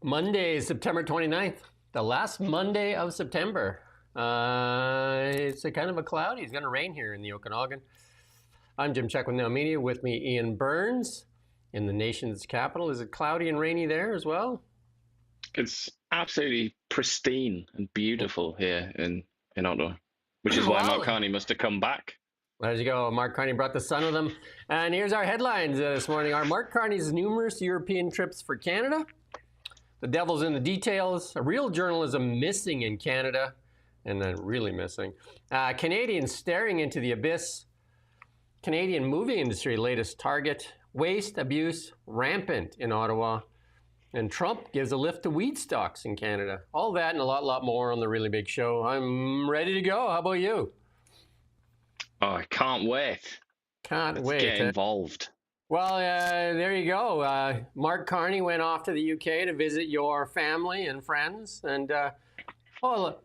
Monday, September 29th, the last Monday of September. It's a kind of a cloudy. It's going to rain here in the Okanagan. I'm Jim Check with Now Media. With me, Ian Burns in the nation's capital. Is it cloudy and rainy there as well? It's absolutely pristine and beautiful here in Ottawa, which is why Mark Carney must have come back. There you go. Mark Carney brought the sun with him. And here's our headlines this morning. Are Mark Carney's numerous European trips for Canada? The devil's in the details. A real journalism missing in Canada. And then really missing. Canadians staring into the abyss. Canadian movie industry latest target. Waste abuse rampant in Ottawa. And Trump gives a lift to weed stocks in Canada. All that and a lot more on the Really Big Show. I'm ready to go. How about you? Oh, I can't wait. Let's wait. Get involved. Well, there you go. Mark Carney went off to the UK to visit your family and friends. And,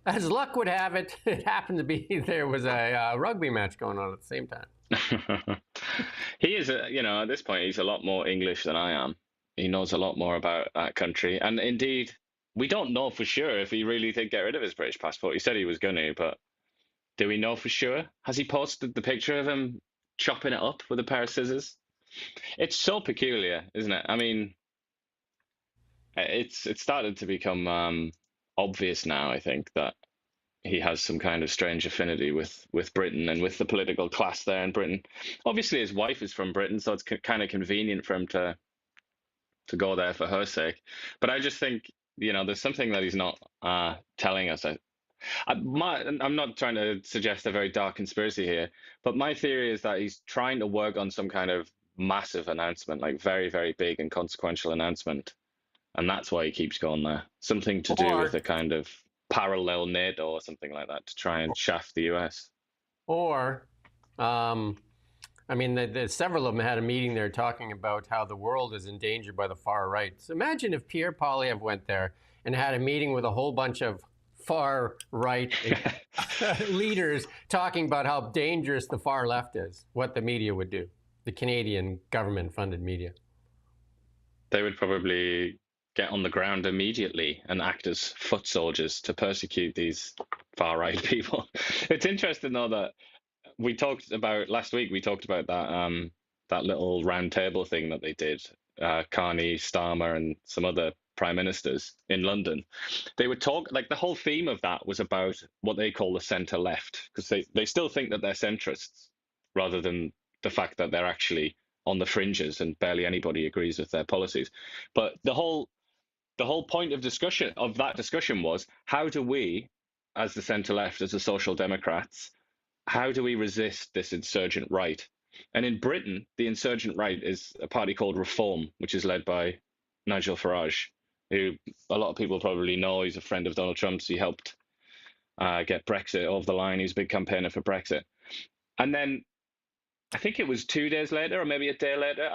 as luck would have it, it happened to be there was a rugby match going on at the same time. He is, at this point, he's a lot more English than I am. He knows a lot more about that country. And indeed, we don't know for sure if he really did get rid of his British passport. He said he was going to, but do we know for sure? Has he posted the picture of him chopping it up with a pair of scissors? It's so peculiar, isn't it? I mean, it's started to become obvious now, I think, that he has some kind of strange affinity with Britain and with the political class there in Britain. Obviously, his wife is from Britain, so it's kind of convenient for him to go there for her sake. But I just think, there's something that he's not telling us. I'm not trying to suggest a very dark conspiracy here, but my theory is that he's trying to work on some kind of massive announcement, like very, very big and consequential announcement. And that's why he keeps going there. Something to do with a kind of parallel NATO or something like that to try and shaft the US. Or, several of them had a meeting there talking about how the world is endangered by the far right. So imagine if Pierre Poilievre went there and had a meeting with a whole bunch of far right leaders talking about how dangerous the far left is, what the media would do, the Canadian government-funded media. They would probably get on the ground immediately and act as foot soldiers to persecute these far right people. It's interesting, though, that last week we talked about that little round table thing that they did, Carney, Starmer, and some other prime ministers in London. They would talk, like the whole theme of that was about what they call the centre left, because they still think that they're centrists rather than the fact that they're actually on the fringes and barely anybody agrees with their policies. But the whole point of that discussion was, how do we, as the centre left, as the Social Democrats, how do we resist this insurgent right? And in Britain, the insurgent right is a party called Reform, which is led by Nigel Farage, who a lot of people probably know. He's a friend of Donald Trump's. He helped get Brexit over the line. He was a big campaigner for Brexit. And then I think it was 2 days later, or maybe a day later,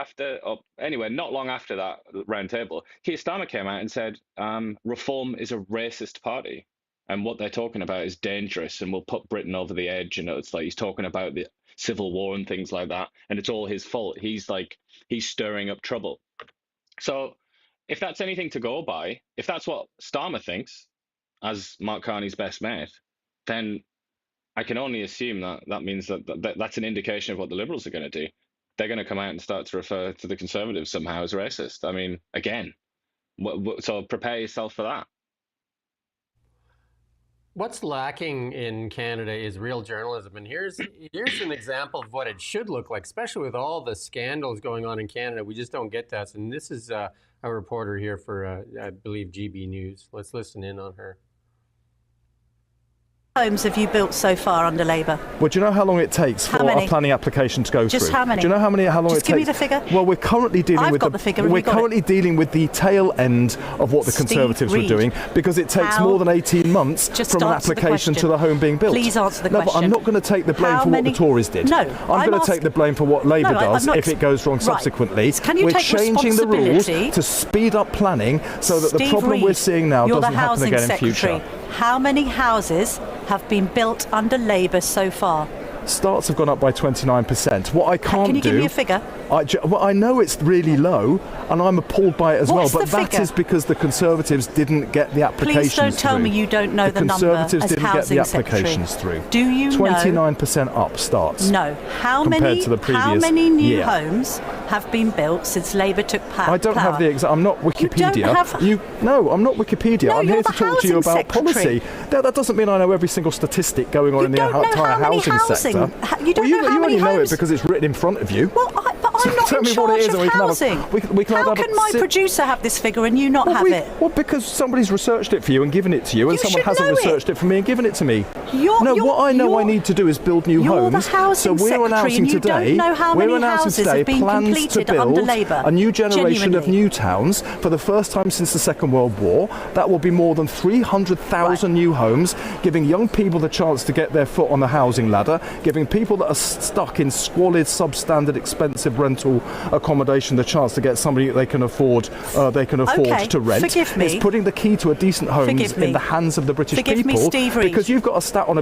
not long after that round table, Keir Starmer came out and said, Reform is a racist party. And what they're talking about is dangerous and will put Britain over the edge. It's like he's talking about the Civil War and things like that. And it's all his fault. He's stirring up trouble. So if that's anything to go by, if that's what Starmer thinks as Mark Carney's best mate, then I can only assume that means that's an indication of what the Liberals are going to do. They're going to come out and start to refer to the Conservatives somehow as racist. I mean, again, so prepare yourself for that. What's lacking in Canada is real journalism. And here's an example of what it should look like, especially with all the scandals going on in Canada. We just don't get that. And this is a reporter here for, I believe, GB News. Let's listen in on her. Homes have you built so far under Labour? Well, do you know how long it takes for a planning application to go through? Just how many? Do you know how long it takes? Just give me the figure. Well, we're currently dealing with dealing with the tail end of what the Conservatives were doing, because it takes more than 18 months from an application to the home being built. Please answer the question. No, but I'm not going to take the blame for what the Tories did. No, I'm going to take the blame for what Labour does if it goes wrong subsequently. Can you we're take changing the rules to speed up planning so that the problem we're seeing now doesn't happen again in future. How many houses have been built under Labour so far? Starts have gone up by 29%. What I can't do... Can you give me a figure? I know it's really low, and I'm appalled by it as What's well. But the that figure? is because the Conservatives didn't get the applications through. Please don't tell me you don't know the number Conservatives as didn't get the housing applications secretary. through. Do you know? 29% up starts. No. How compared to the many previous new year. homes have been built since Labour took power? I don't have the exact. I'm not Wikipedia. You don't have. No, I'm not Wikipedia. No, I'm you're here to the talk to you housing about secretary. policy. That doesn't mean I know every single statistic going on You in the don't know entire how many housing sector. You don't know how you many only know it homes. because it's written in front of you. Well, but I'm not Tell in me what it charge is, of and housing. How can my producer have this figure and you not have it? Well, because somebody's researched it for you and given it to you, and You someone should hasn't know it. researched it for me and given it to me. You're- What I know I need to do is build new You're homes. the housing So we're secretary announcing and you today. don't know how we're many announcing houses today have been plans to completed build under Labour. a new generation of Genuinely. new towns for the first time since the Second World War. That will be more than 300,000 new homes, giving young people the chance to get their foot on the housing ladder, giving people that are stuck in squalid, substandard, expensive rental accommodation the chance to get somebody that they can afford. Okay, to rent. forgive me. It's putting the key to a decent homes Forgive me. in the hands of the British Forgive me, people. Steve Reed. Because you've got a stat on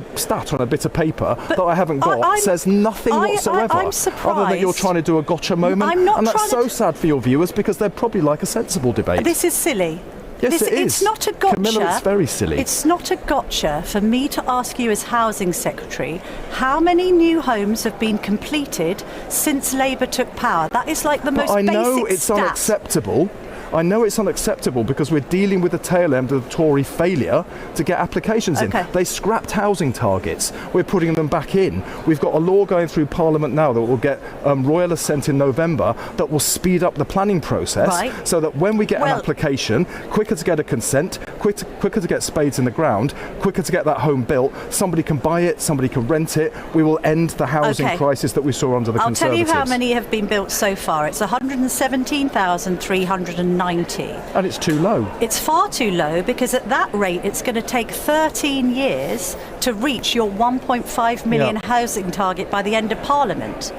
a bit of paper that I haven't got. I'm- says nothing whatsoever. I'm other than you're surprised. trying to do a gotcha moment. I'm not and that's trying so sad for your viewers because they'd probably like a sensible debate. This is silly. Yes, it is. It's not a gotcha. Camilla, it's very silly. It's not a gotcha for me to ask you as Housing Secretary how many new homes have been completed since Labour took power. That is like the most I basic know it's stat. unacceptable. I know it's unacceptable because we're dealing with the tail end of the Tory failure to get applications Okay. in. They scrapped housing targets. We're putting them back in. We've got a law going through Parliament now that will get royal assent in November that will speed up the planning process Right. so that when we get an Well- application, quicker to get a consent, quicker to get spades in the ground, quicker to get that home built, somebody can buy it, somebody can rent it. We will end the housing Okay. crisis that we saw under the I'll tell Conservatives. you how many have been built so far. It's 117,390. And it's too low. It's far too low because at that rate it's going to take 13 years to reach your 1.5 million Yeah. housing target by the end of Parliament.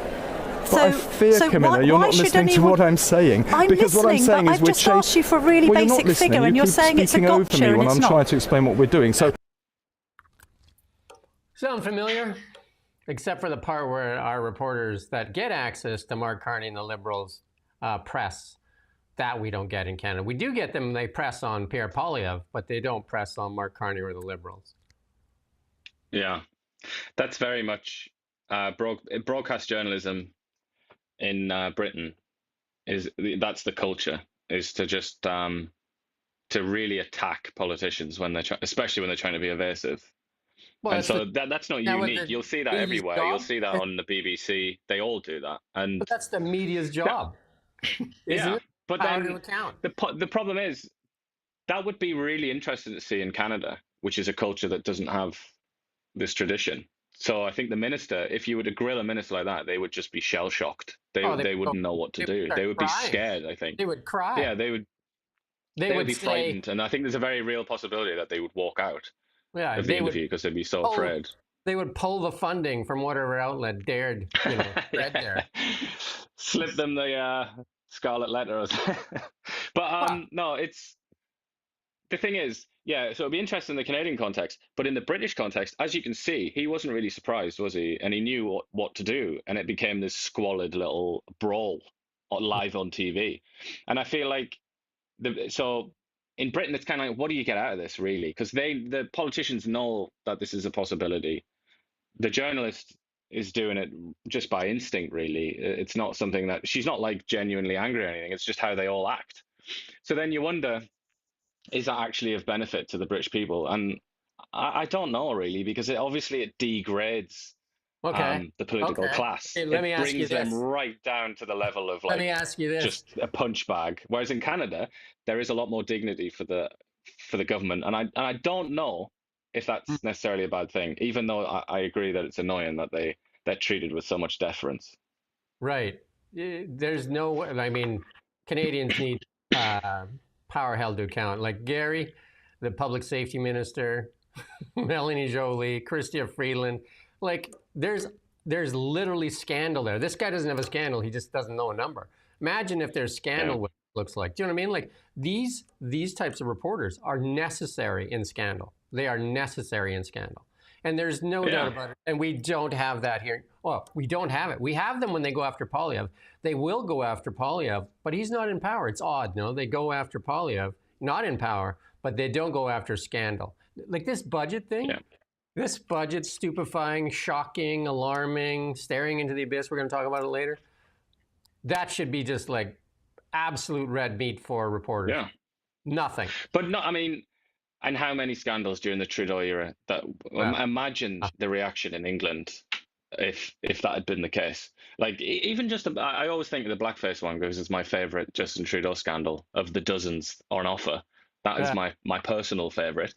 But I fear, Camilla, you're not listening to what I'm saying. I'm because what I'm listening, saying but is I've just asked you for a really Well, you're not basic listening. figure and You you're keep saying it's a speaking over gotcha me and when it's I'm not. trying to explain what we're doing. So Sound familiar? Except for the part where our reporters that get access to Mark Carney and the Liberals press. That we don't get in Canada. We do get them, they press on Pierre Poilievre, but they don't press on Mark Carney or the Liberals. Yeah, that's very much broadcast journalism in Britain. That's the culture, is to just to really attack politicians when they're especially when they're trying to be evasive. Well, And so that's not unique. You'll see that media's everywhere. job? You'll see that on the BBC. They all do that. And But that's the media's job. Isn't yeah, it? but Power then to account. the problem is that would be really interesting to see in Canada, which is a culture that doesn't have this tradition. So I think the minister, if you were to grill a minister like that, they would just be shell shocked. They wouldn't know what to do. They would be scared, I think. They would cry. Yeah, they would be say, frightened, and I think there's a very real possibility that they would walk out yeah, of the interview because they'd be so afraid. They would pull the funding from whatever outlet dared, spread there. Slip them the scarlet letter or something. But no, it's the thing is, yeah, so it'd be interesting in the Canadian context, but in the British context, as you can see, he wasn't really surprised, was he? And he knew what to do, and it became this squalid little brawl live on TV. And I feel like so in Britain, it's kind of like, what do you get out of this, really? Because the politicians know that this is a possibility. The journalist is doing it just by instinct, really. It's not something that she's not like genuinely angry or anything. It's just how they all act. So then you wonder, is that actually of benefit to the British people? And I don't know, really, because it degrades the political class. Okay, let me ask you brings them this. right down to the level of Let me ask you this. just a punch bag. Whereas in Canada, there is a lot more dignity for the government, and I don't know if that's necessarily a bad thing, even though I agree that it's annoying that they're treated with so much deference. Right. There's no way. I mean, Canadians need power held to account. Like Gary, the public safety minister, Melanie Joly, Chrystia Freeland. Like there's literally scandal there. This guy doesn't have a scandal. He just doesn't know a number. Imagine if there's scandal, what it looks like. Do you know what I mean? Like these types of reporters are necessary in scandal. They are necessary in scandal. And there's no doubt about it. And we don't have that here. well, we don't have it. We have them when they go after Poilievre. They will go after Poilievre, but he's not in power. It's odd, no? They go after Poilievre, not in power, but they don't go after scandal. Like this budget thing, this budget, stupefying, shocking, alarming, staring into the abyss, we're going to talk about it later. That should be just like absolute red meat for reporters. Yeah. Nothing. But no, I mean, and how many scandals during the Trudeau era that imagine the reaction in England if that had been the case. Like even just, I always think of the blackface one because it's my favorite Justin Trudeau scandal of the dozens on offer. That is my personal favorite.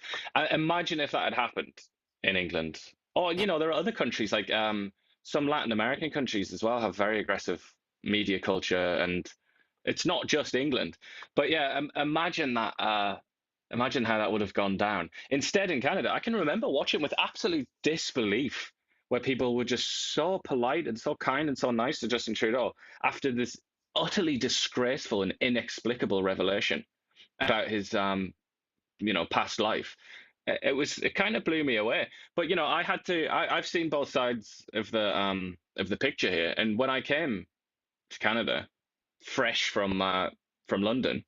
Imagine if that had happened in England. Or, you know, there are other countries like some Latin American countries as well have very aggressive media culture, and it's not just England. But yeah, imagine that. Imagine how that would have gone down. Instead, in Canada, I can remember watching with absolute disbelief where people were just so polite and so kind and so nice to Justin Trudeau after this utterly disgraceful and inexplicable revelation about his, past life. It kind of blew me away. But you know, I've seen both sides of the picture here. And when I came to Canada, fresh from London,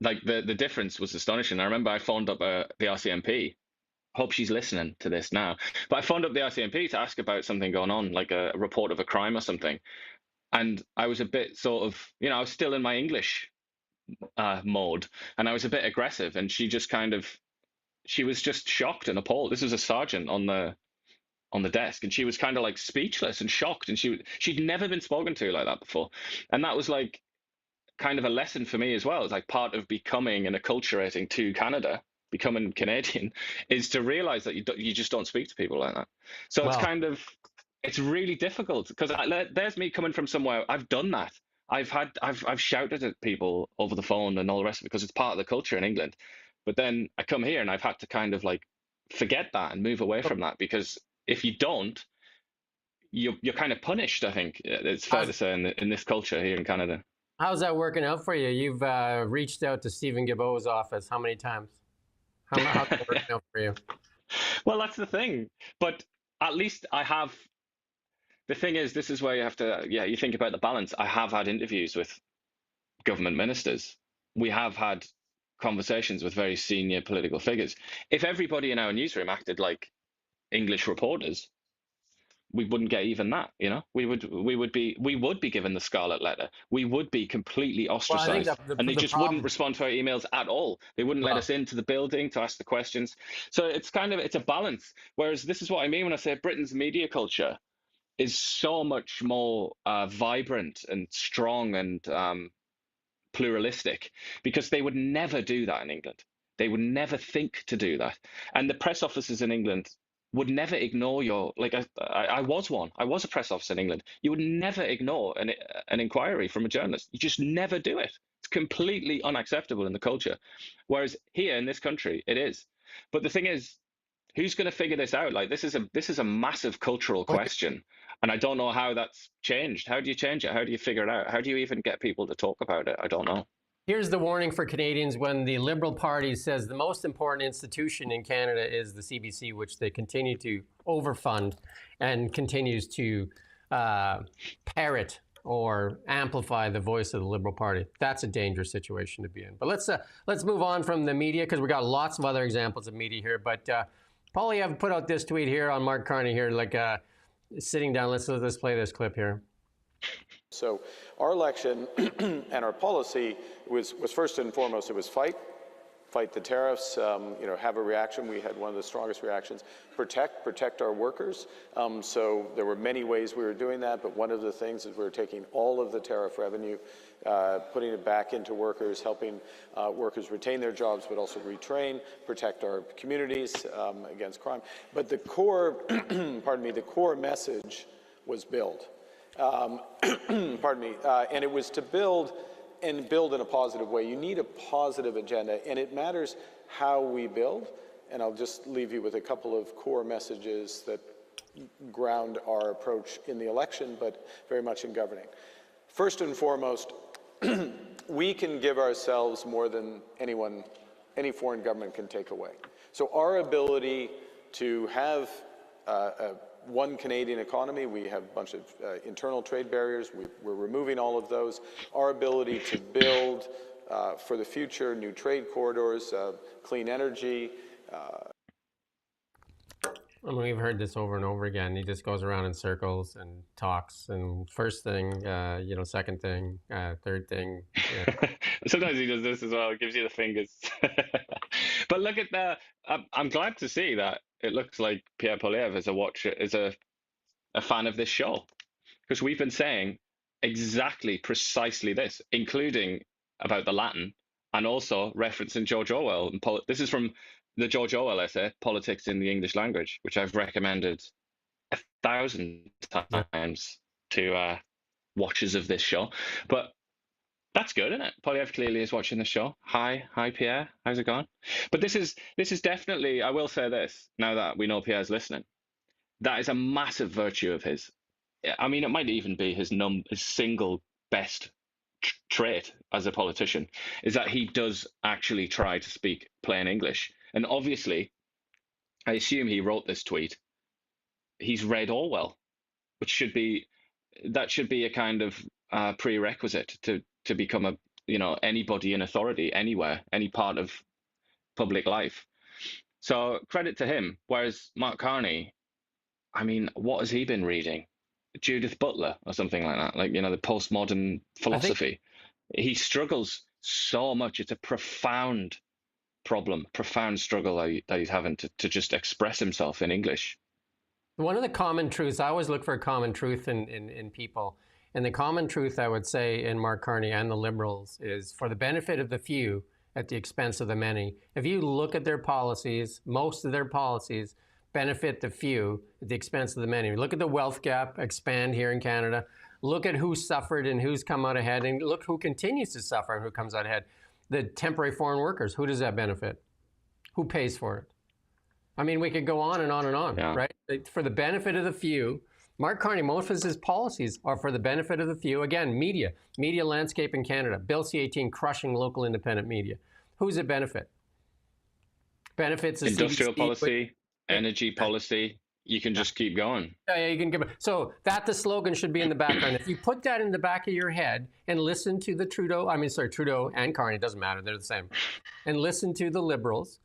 like the difference was astonishing. I remember I phoned up the RCMP. Hope she's listening to this now. But I phoned up the RCMP to ask about something going on, like a report of a crime or something. And I was a bit sort of, I was still in my English mode, and I was a bit aggressive. And she was just shocked and appalled. This was a sergeant on the desk, and she was kind of like speechless and shocked. And she'd never been spoken to like that before. And that was like kind of a lesson for me as well. It's like part of becoming and acculturating to Canada, becoming Canadian, is to realize that you just don't speak to people like that. So it's really difficult because there's me coming from somewhere I've done that. I've shouted at people over the phone and all the rest of it because it's part of the culture in England. But then I come here and I've had to kind of like forget that and move away from that, because if you don't, you're kind of punished. I think it's fair to say in this culture here in Canada. How's that working out for you? You've reached out to Stephen Guilbeault's office how many times? How's that working out for you? Well, that's the thing. But at least I have. The thing is, this is where you have to, you think about the balance. I have had interviews with government ministers. We have had conversations with very senior political figures. If everybody in our newsroom acted like English reporters, we wouldn't get even that, we would be given the scarlet letter. We would be completely ostracized, and they just wouldn't respond to our emails at all. They wouldn't let us into the building to ask the questions. So it's a balance. Whereas this is what I mean when I say Britain's media culture is so much more vibrant and strong and pluralistic, because they would never do that in England. They would never think to do that. And the press officers in England would never ignore I was one. I was a press officer in England. You would never ignore an inquiry from a journalist. You just never do it. It's completely unacceptable in the culture. Whereas here in this country, it is. But the thing is, who's going to figure this out? Like this is a massive cultural question. And I don't know how that's changed. How do you change it? How do you figure it out? How do you even get people to talk about it? I don't know. Here's the warning for Canadians when the Liberal Party says the most important institution in Canada is the CBC, which they continue to overfund and continues to parrot or amplify the voice of the Liberal Party. That's a dangerous situation to be in. But let's move on from the media, because we got lots of other examples of media here. But Poilievre put out this tweet here on Mark Carney here, like sitting down. Let's play this clip here. So our election and our policy was first and foremost, it was fight the tariffs, have a reaction. We had one of the strongest reactions. Protect our workers. So there were many ways we were doing that, but one of the things is we were taking all of the tariff revenue, putting it back into workers, helping workers retain their jobs, but also retrain, protect our communities against crime. But the core, the core message was build. And it was to build in a positive way. You need a positive agenda, and it matters how we build. And I'll just leave you with a couple of core messages that ground our approach in the election, but very much in governing. First and foremost, we can give ourselves more than any foreign government can take away. So our ability to have one Canadian economy. We have a bunch of internal trade barriers. We're removing all of those. Our ability to build for the future new trade corridors, clean energy. I mean, we've heard this over and over again. He just goes around in circles and talks. And first thing, second thing, third thing. Yeah. Sometimes he does this as well. Gives you the fingers. But look at that. I'm glad to see that it looks like Pierre Poilievre is a fan of this show, because we've been saying precisely this, including about the Latin and also referencing George Orwell. This is from the George Orwell essay, Politics in the English Language, which I've recommended 1,000 times to watchers of this show. But that's good, isn't it? Poilievre clearly is watching the show. Hi, Pierre. How's it going? But this is definitely, I will say this, now that we know Pierre's listening, that is a massive virtue of his. I mean, it might even be his single best trait as a politician, is that he does actually try to speak plain English. And obviously, I assume he wrote this tweet. He's read Orwell, which should be a kind of prerequisite to become anybody in authority anywhere, any part of public life. So credit to him. Whereas Mark Carney, I mean, what has he been reading? Judith Butler or something like that, the postmodern philosophy. He struggles so much. It's a profound problem, profound struggle that he's having to just express himself in English. One of the common truths, I always look for a common truth in people. And the common truth, I would say, in Mark Carney and the Liberals is for the benefit of the few at the expense of the many. If you look at their policies, most of their policies benefit the few at the expense of the many. Look at the wealth gap expand here in Canada. Look at who suffered and who's come out ahead, and look who continues to suffer and who comes out ahead. The temporary foreign workers, who does that benefit? Who pays for it? I mean, we could go on and on and on, right? For the benefit of the few. Mark Carney, most of his policies are for the benefit of the few. Again, media landscape in Canada. Bill C-18 crushing local independent media. Who's it benefit? Benefits the industrial CBC, policy, energy policy. You can just keep going. Yeah, you can give it. So the slogan should be in the background. If you put that in the back of your head and listen to the Trudeau and Carney, it doesn't matter, they're the same. And listen to the Liberals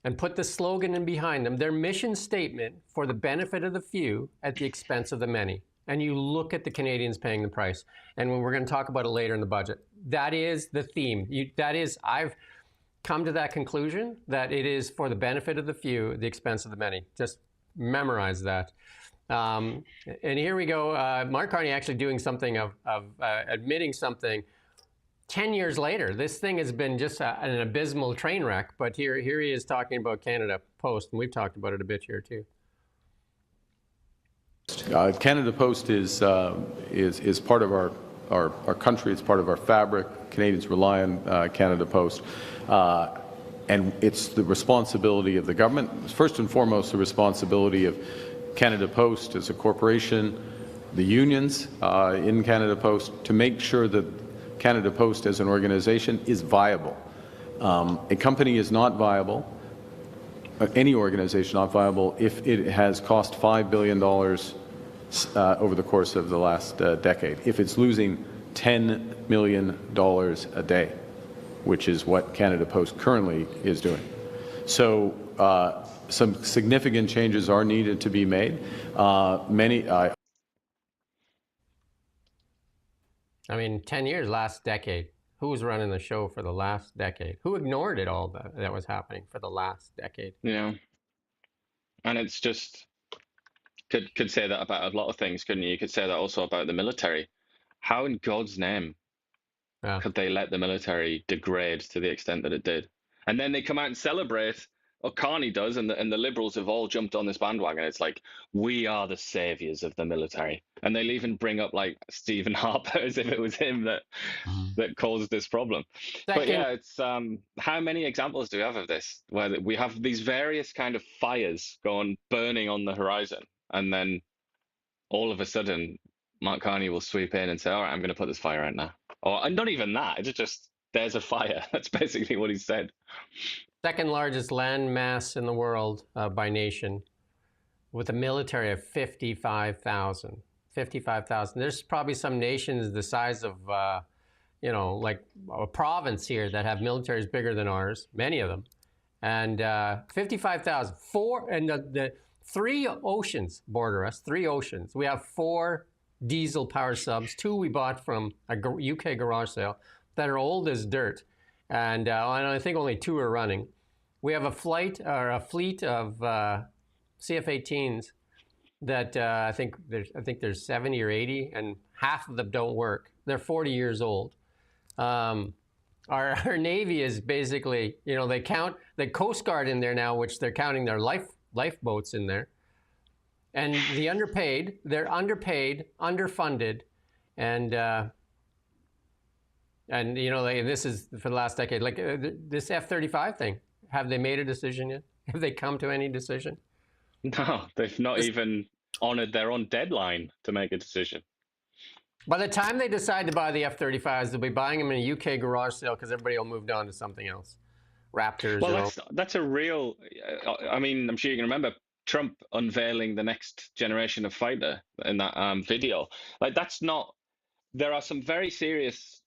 and put the slogan in behind them, their mission statement for the benefit of the few at the expense of the many. And you look at the Canadians paying the price. And when we're going to talk about it later in the budget, that is the theme. I've come to that conclusion that it is for the benefit of the few at the expense of the many. Just memorize that. And here we go. Mark Carney actually doing something of admitting something 10 years later. This thing has been just an abysmal train wreck, but here he is talking about Canada Post, and we've talked about it a bit here too. Canada Post is part of our country. It's part of our fabric. Canadians rely on Canada Post. And it's the responsibility of the government, first and foremost, the responsibility of Canada Post as a corporation, the unions in Canada Post, to make sure that Canada Post as an organization is viable. A company is not viable, any organization not viable, if it has cost $5 billion over the course of the last decade, if it's losing $10 million a day, which is what Canada Post currently is doing. So some significant changes are needed to be made. I mean, 10 years, last decade. Who was running the show for the last decade? Who ignored it all that was happening for the last decade? Yeah. And it's just, could say that about a lot of things, couldn't you? You could say that also about the military. How in God's name could they let the military degrade to the extent that it did? And then they come out and celebrate, or Carney does, and the Liberals have all jumped on this bandwagon. It's like, we are the saviors of the military. And they'll even bring up like Stephen Harper as if it was him that caused this problem. But yeah, it's how many examples do we have of this, where we have these various kind of fires burning on the horizon, and then all of a sudden Mark Carney will sweep in and say, all right, I'm going to put this fire out now. And not even that, it's just, there's a fire. That's basically what he said. Second largest land mass in the world by nation. with a military of 55,000. 55,000. There's probably some nations the size of, like a province here that have militaries bigger than ours, many of them. And 55,000. The 3 oceans border us, 3 oceans. We have 4 diesel power subs, 2 we bought from a UK garage sale that are old as dirt. And I think only 2 are running. We have a fleet of CF-18s that I think there's 70 or 80, and half of them don't work. They're 40 years old. Our Navy is basically, they count the Coast Guard in there now, which they're counting their lifeboats in there. And they're underpaid, underfunded, and this is for the last decade. Like this F-35 thing, have they made a decision yet? Have they come to any decision? No, they've not even honored their own deadline to make a decision. By the time they decide to buy the F-35s, they'll be buying them in a UK garage sale because everybody will move on to something else. Raptors. Well, that's a real. I mean, I'm sure you can remember Trump unveiling the next generation of fighter in that video. Like, that's not. There are some very serious,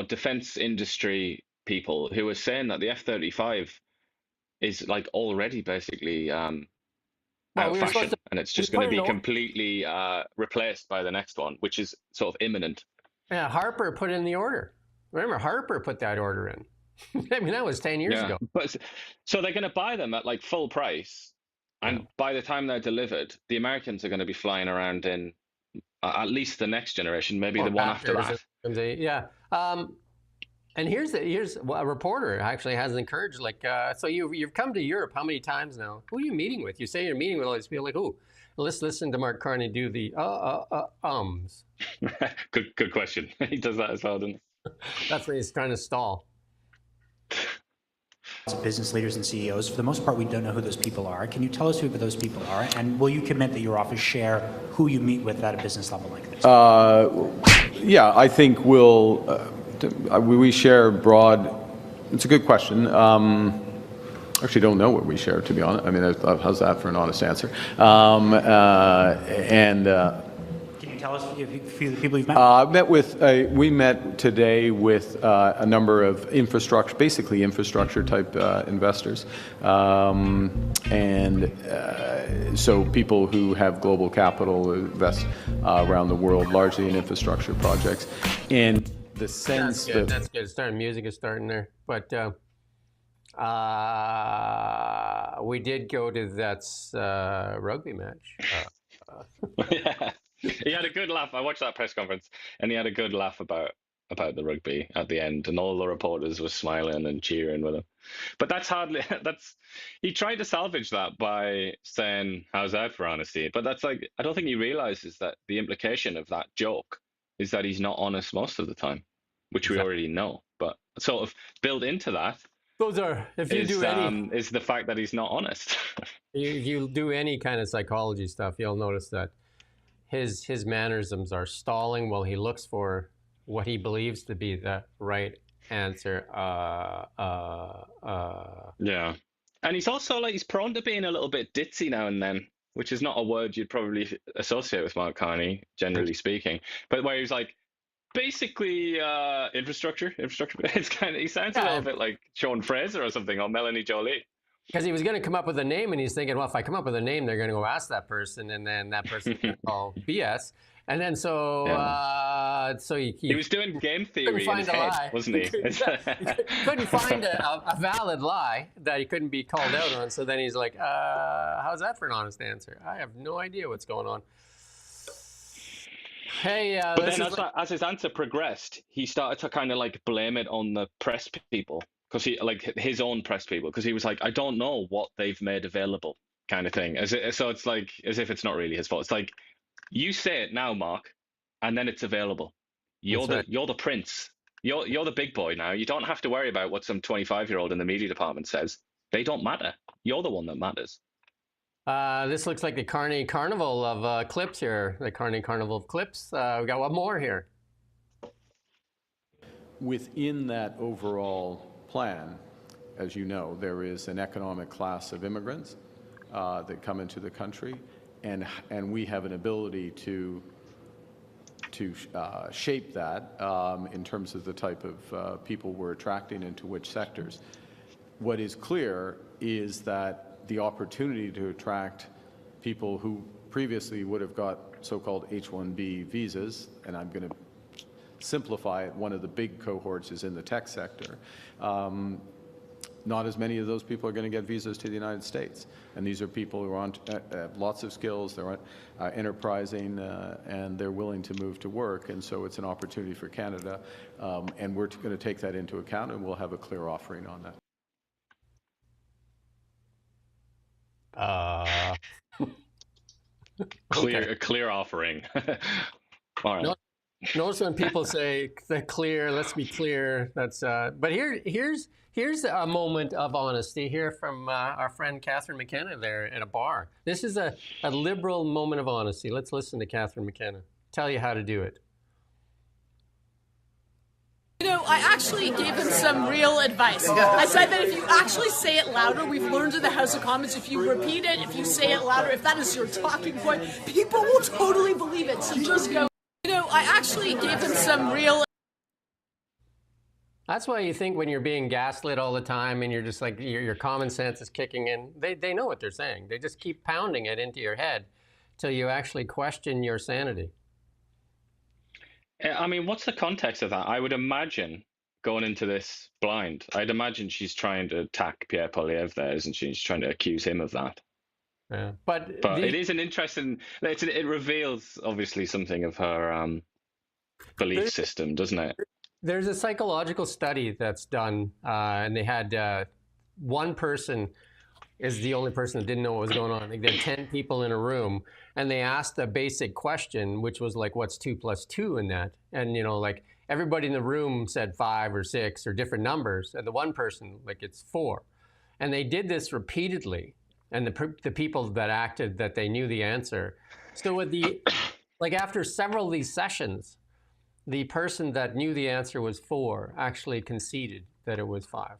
defense industry people who are saying that the F-35 is like already basically out of fashion, and it's just going to be completely replaced by the next one, which is sort of imminent. Yeah, Harper put in the order. Remember, Harper put that order in. I mean, that was 10 years ago. But so they're going to buy them at like full price, and by the time they're delivered, the Americans are going to be flying around in at least the next generation, maybe the one after that. Yeah. And here's a reporter actually has encouraged, so you've come to Europe how many times now? Who are you meeting with? You say you're meeting with all these people, like who? Let's listen to Mark Carney do the ums. Good question. He does that as well, doesn't he? That's what he's trying to stall. Business leaders and CEOs, for the most part, we don't know who those people are. Can you tell us who those people are? And will you commit that your office share who you meet with at a business level like this? Yeah, I think we share broad. It's a good question. Actually, don't know what we share, to be honest. I mean, how's that for an honest answer? Can you tell us a few of the people you've met? We met today with a number of basically infrastructure type investors, so people who have global capital invest around the world, largely in infrastructure projects, and the sense that's good. Music is starting there, but we did go to that rugby match. Yeah. He had a good laugh. I watched that press conference, and he had a good laugh about the rugby at the end, and all the reporters were smiling and cheering with him. But he tried to salvage that by saying, "How's that for honesty?" But that's I don't think he realizes that the implication of that joke is that he's not honest most of the time, which we already know. But sort of built into that, is the fact that he's not honest. If you do any kind of psychology stuff, you'll notice that his mannerisms are stalling while he looks for what he believes to be the right answer. Yeah. And he's also he's prone to being a little bit ditzy now and then, which is not a word you'd probably associate with Mark Carney, generally speaking. But where he's basically infrastructure. It's he sounds a little bit like Sean Fraser or something, or Melanie Jolie. Because he was going to come up with a name, and he's thinking, well, if I come up with a name, they're going to go ask that person, and then that person's going to call BS. And then so he was doing game theory in his head, wasn't he? He couldn't find a valid lie that he couldn't be called out on. So then he's like, how's that for an honest answer? I have no idea what's going on. Hey, but then as his answer progressed, he started to kind of blame it on the press people. Because he his own press people, because he was I don't know what they've made available, kind of thing. So it's as if it's not really his fault. It's you say it now, Mark, and then it's available. You're the prince. You're the big boy now. You don't have to worry about what some 25-year-old in the media department says. They don't matter. You're the one that matters. This looks like the Carney Carnival of clips here. The Carney Carnival of clips. We got one more here. Within that overall plan, as you know, there is an economic class of immigrants that come into the country, and we have an ability to shape that in terms of the type of people we're attracting into which sectors. What is clear is that the opportunity to attract people who previously would have got so-called H-1B visas, and I'm going to simplify it, one of the big cohorts is in the tech sector. Not as many of those people are going to get visas to the United States. And these are people who are on lots of skills, they're enterprising, and they're willing to move to work. And so it's an opportunity for Canada. And we're going to take that into account, and we'll have a clear offering on that. A clear offering. All right. Notice when people say clear, let's be clear. That's but here's a moment of honesty here from our friend Catherine McKenna there at a bar. This is a liberal moment of honesty. Let's listen to Catherine McKenna tell you how to do it. You know, I actually gave him some real advice. I said that if you actually say it louder, we've learned in the House of Commons, if you repeat it, if you say it louder, if that is your talking point, people will totally believe it. So just go. You know, I actually gave him some real. That's why you think when you're being gaslit all the time and you're just like, your common sense is kicking in, they know what they're saying. They just keep pounding it into your head till you actually question your sanity. I mean, what's the context of that? I would imagine, going into this blind, I'd imagine she's trying to attack Pierre Poilievre there, isn't she? She's trying to accuse him of that. Yeah. But it is an interesting, it reveals obviously something of her belief system, doesn't it? There's a psychological study that's done, and they had one person is the only person that didn't know what was going on. They had 10 people in a room, and they asked a basic question, which was like, what's 2 + 2 in that? And, you know, like everybody in the room said 5 or 6 or different numbers, and the one person, like, it's 4. And they did this repeatedly, and the people that acted that they knew the answer. So with like after several of these sessions, the person that knew the answer was 4 actually conceded that it was 5.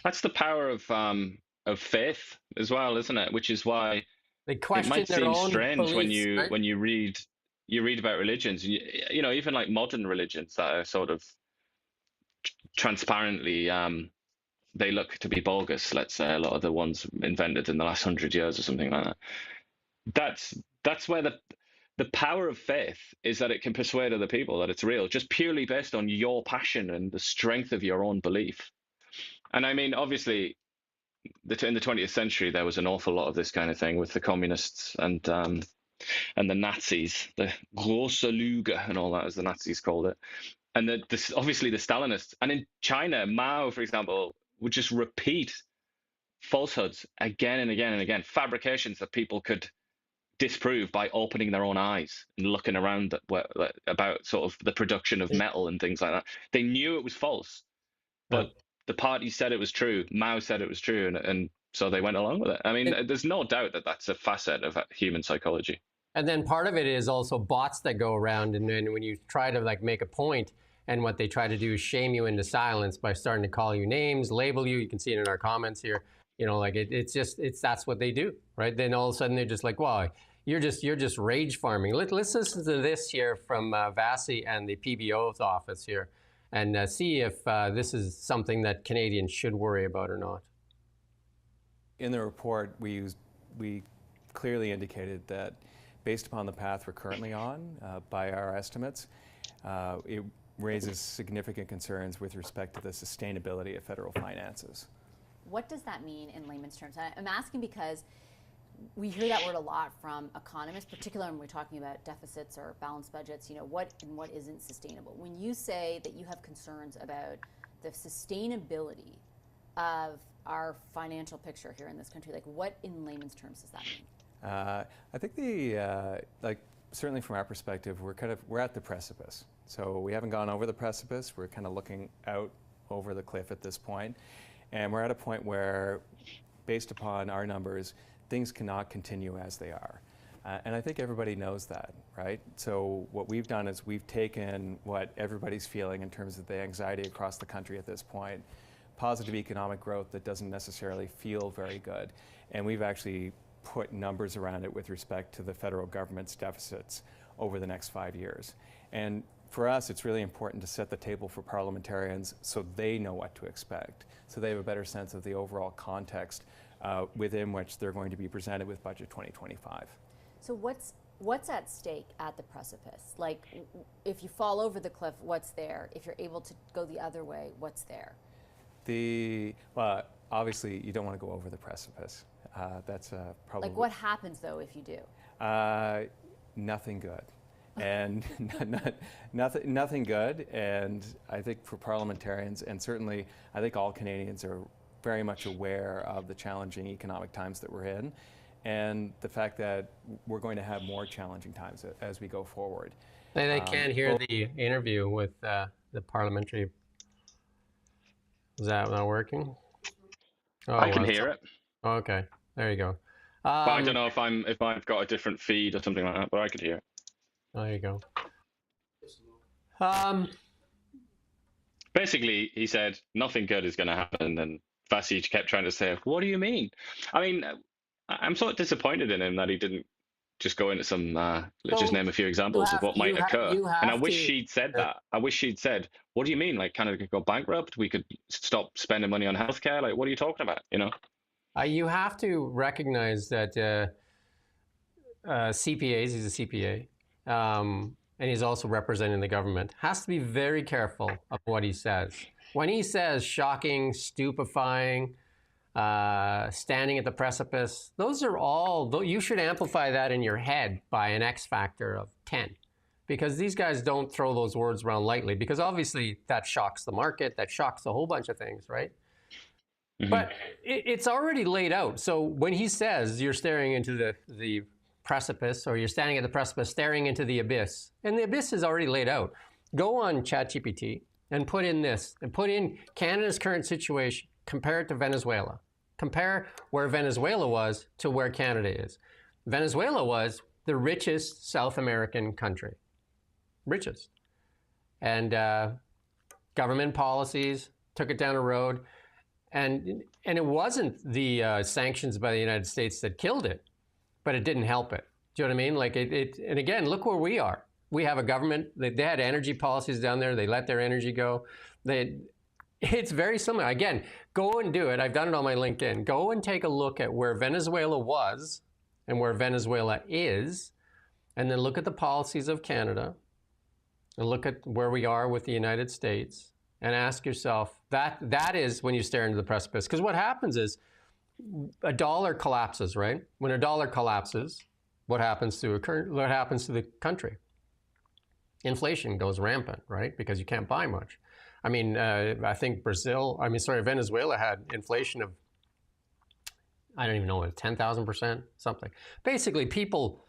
That's the power of faith as well, isn't it? Which is why they question it might their seem own strange beliefs, when you read about religions, and you know, even like modern religions that are sort of transparently they look to be bogus. Let's say a lot of the ones invented in the last 100 years or something like that. That's where the power of faith is, that it can persuade other people that it's real, just purely based on your passion and the strength of your own belief. And I mean, obviously, in the 20th century, there was an awful lot of this kind of thing with the communists and the Nazis, the Große Lüge and all that, as the Nazis called it. And obviously the Stalinists. And in China, Mao, for example, would just repeat falsehoods again and again and again, fabrications that people could disprove by opening their own eyes and looking around about sort of the production of metal and things like that. They knew it was false, but the party said it was true. Mao said it was true, and so they went along with it. I mean, there's no doubt that that's a facet of human psychology. And then part of it is also bots that go around, and then when you try to like make a point, and what they try to do is shame you into silence by starting to call you names, label you. You can see it in our comments here. You know, like that's what they do, right? Then all of a sudden they're just like, "Wow, you're just rage farming." Let's listen to this here from Vasi and the PBO's office here, and see if this is something that Canadians should worry about or not. In the report, we clearly indicated that based upon the path we're currently on, by our estimates, it raises significant concerns with respect to the sustainability of federal finances. What does that mean in layman's terms? I'm asking because we hear that word a lot from economists, particularly when we're talking about deficits or balanced budgets, you know, what and what isn't sustainable. When you say that you have concerns about the sustainability of our financial picture here in this country, like what in layman's terms does that mean? I think like certainly from our perspective, we're at the precipice. So we haven't gone over the precipice. We're kind of looking out over the cliff at this point. And we're at a point where, based upon our numbers, things cannot continue as they are. And I think everybody knows that, right? So what we've done is we've taken what everybody's feeling in terms of the anxiety across the country at this point. positive economic growth that doesn't necessarily feel very good. And we've actually put numbers around it with respect to the federal government's deficits over the next 5 years. And for us, it's really important to set the table for parliamentarians so they know what to expect, so they have a better sense of the overall context within which they're going to be presented with Budget 2025. So what's at stake at the precipice? Like, if you fall over the cliff, what's there? If you're able to go the other way, what's there? Well, obviously, you don't want to go over the precipice. That's probably... Like, what happens, though, if you do? Nothing good. And nothing good. And I think for parliamentarians, and certainly I think all Canadians are very much aware of the challenging economic times that we're in, and the fact that we're going to have more challenging times as we go forward. They can't hear the interview with the parliamentary. Is that not working? Oh, I can hear it. Okay, there you go. But I don't know if I've got a different feed or something like that, but I could hear it. There you go. Basically, he said nothing good is going to happen, and Vasich kept trying to say, "What do you mean?" I mean, I'm sort of disappointed in him that he didn't just go into some. Let's just name a few examples of what might occur. And I wish she'd said that. I wish she'd said, "What do you mean? Like, Canada could go bankrupt? We could stop spending money on healthcare? Like, what are you talking about?" You know. You have to recognize that CPAs. He's a CPA. And he's also representing the government, has to be very careful of what he says. When he says shocking, stupefying, standing at the precipice, those are all, you should amplify that in your head by an X factor of 10. Because these guys don't throw those words around lightly, because obviously that shocks the market, that shocks a whole bunch of things, right? Mm-hmm. But it's already laid out. So when he says you're staring into the precipice, or you're standing at the precipice staring into the abyss, and the abyss is already laid out. Go on ChatGPT and put in this, and put in Canada's current situation, compare it to Venezuela. Compare where Venezuela was to where Canada is. Venezuela was the richest South American country. Richest. And government policies took it down a road, and it wasn't the sanctions by the United States that killed it, but it didn't help it. Do you know what I mean? Like and again, look where we are. We have a government, they had energy policies down there. They let their energy go. It's very similar. Again, go and do it. I've done it on my LinkedIn. Go and take a look at where Venezuela was and where Venezuela is, and then look at the policies of Canada, and look at where we are with the United States, and ask yourself, that is when you stare into the precipice. Because what happens is, a dollar collapses, right? When a dollar collapses, what happens to the country? Inflation goes rampant, right? Because you can't buy much. I mean, I think Venezuela had inflation of, I don't even know, 10,000%, something. Basically, people,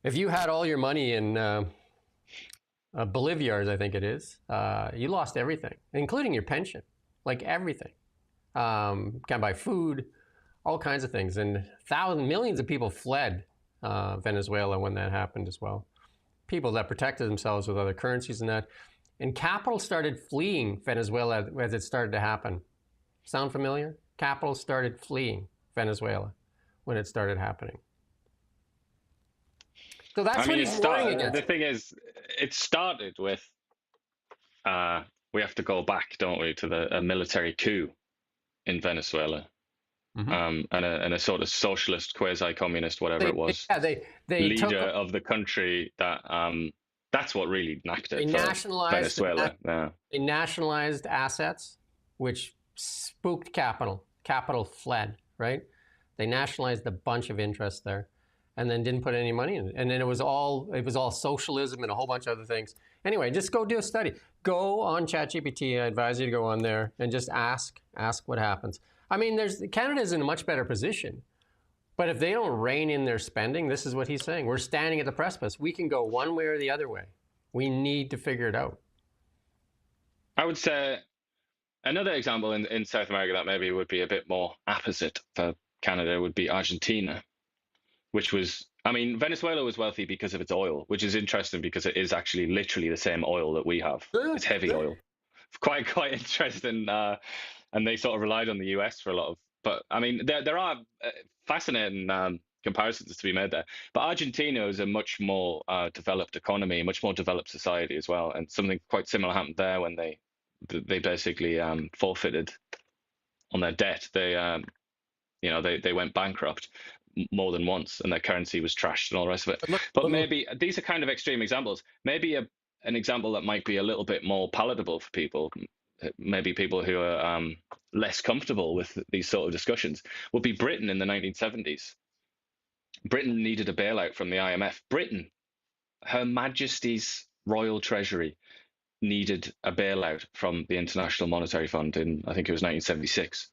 if you had all your money in Boliviars, I think it is, you lost everything, including your pension, like everything. Can't buy food, all kinds of things. And millions of people fled Venezuela when that happened as well. People that protected themselves with other currencies and that. And capital started fleeing Venezuela as it started to happen. Sound familiar? Capital started fleeing Venezuela when it started happening. So that's what he's warning against. The thing is, it started with, we have to go back, don't we, to a military coup in Venezuela. Mm-hmm. And a sort of socialist, quasi-communist, whatever it was, they leader of the country. That's what really knocked it. They nationalized Venezuela. They nationalized assets, which spooked capital. Capital fled, right? They nationalized a bunch of interests there, and then didn't put any money in it. And then it was all socialism and a whole bunch of other things. Anyway, just go do a study. Go on ChatGPT. I advise you to go on there and just ask what happens. I mean, Canada's in a much better position, but if they don't rein in their spending, this is what he's saying. We're standing at the precipice. We can go one way or the other way. We need to figure it out. I would say another example in South America that maybe would be a bit more opposite for Canada would be Argentina, which was, I mean, Venezuela was wealthy because of its oil, which is interesting because it is actually literally the same oil that we have. It's heavy oil. Quite interesting. and they sort of relied on the US for a lot of. But I mean, there are fascinating comparisons to be made there. But Argentina is a much more developed economy, much more developed society as well, and something quite similar happened there when they basically forfeited on their debt. They went bankrupt more than once, and their currency was trashed and all the rest of it. But maybe these are kind of extreme examples. Maybe an example that might be a little bit more palatable for people, maybe people who are less comfortable with these sort of discussions, would be Britain in the 1970s. Britain needed a bailout from the IMF. Britain, Her Majesty's Royal Treasury, needed a bailout from the International Monetary Fund in, I think it was 1976.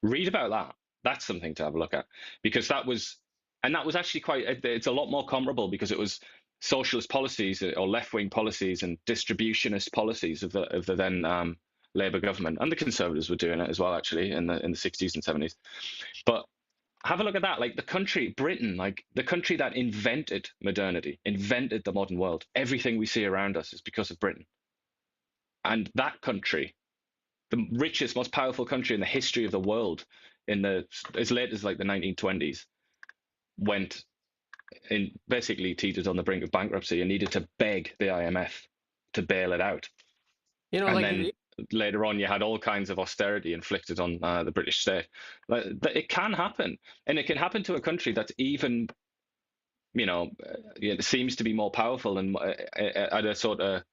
Read about that. That's something to have a look at, because that was actually it's a lot more comparable, because it was socialist policies or left-wing policies and distributionist policies of the then Labour government, and the Conservatives were doing it as well, actually, in the 60s and 70s. But have a look at that. Like the country, Britain, like the country that invented modernity, invented the modern world. Everything we see around us is because of Britain. And that country, the richest, most powerful country in the history of the world, as late as like the 1920s, went in, basically teetered on the brink of bankruptcy and needed to beg the IMF to bail it out. And then later on, you had all kinds of austerity inflicted on the British state. It can happen, and it can happen to a country that's even, seems to be more powerful and at a sort of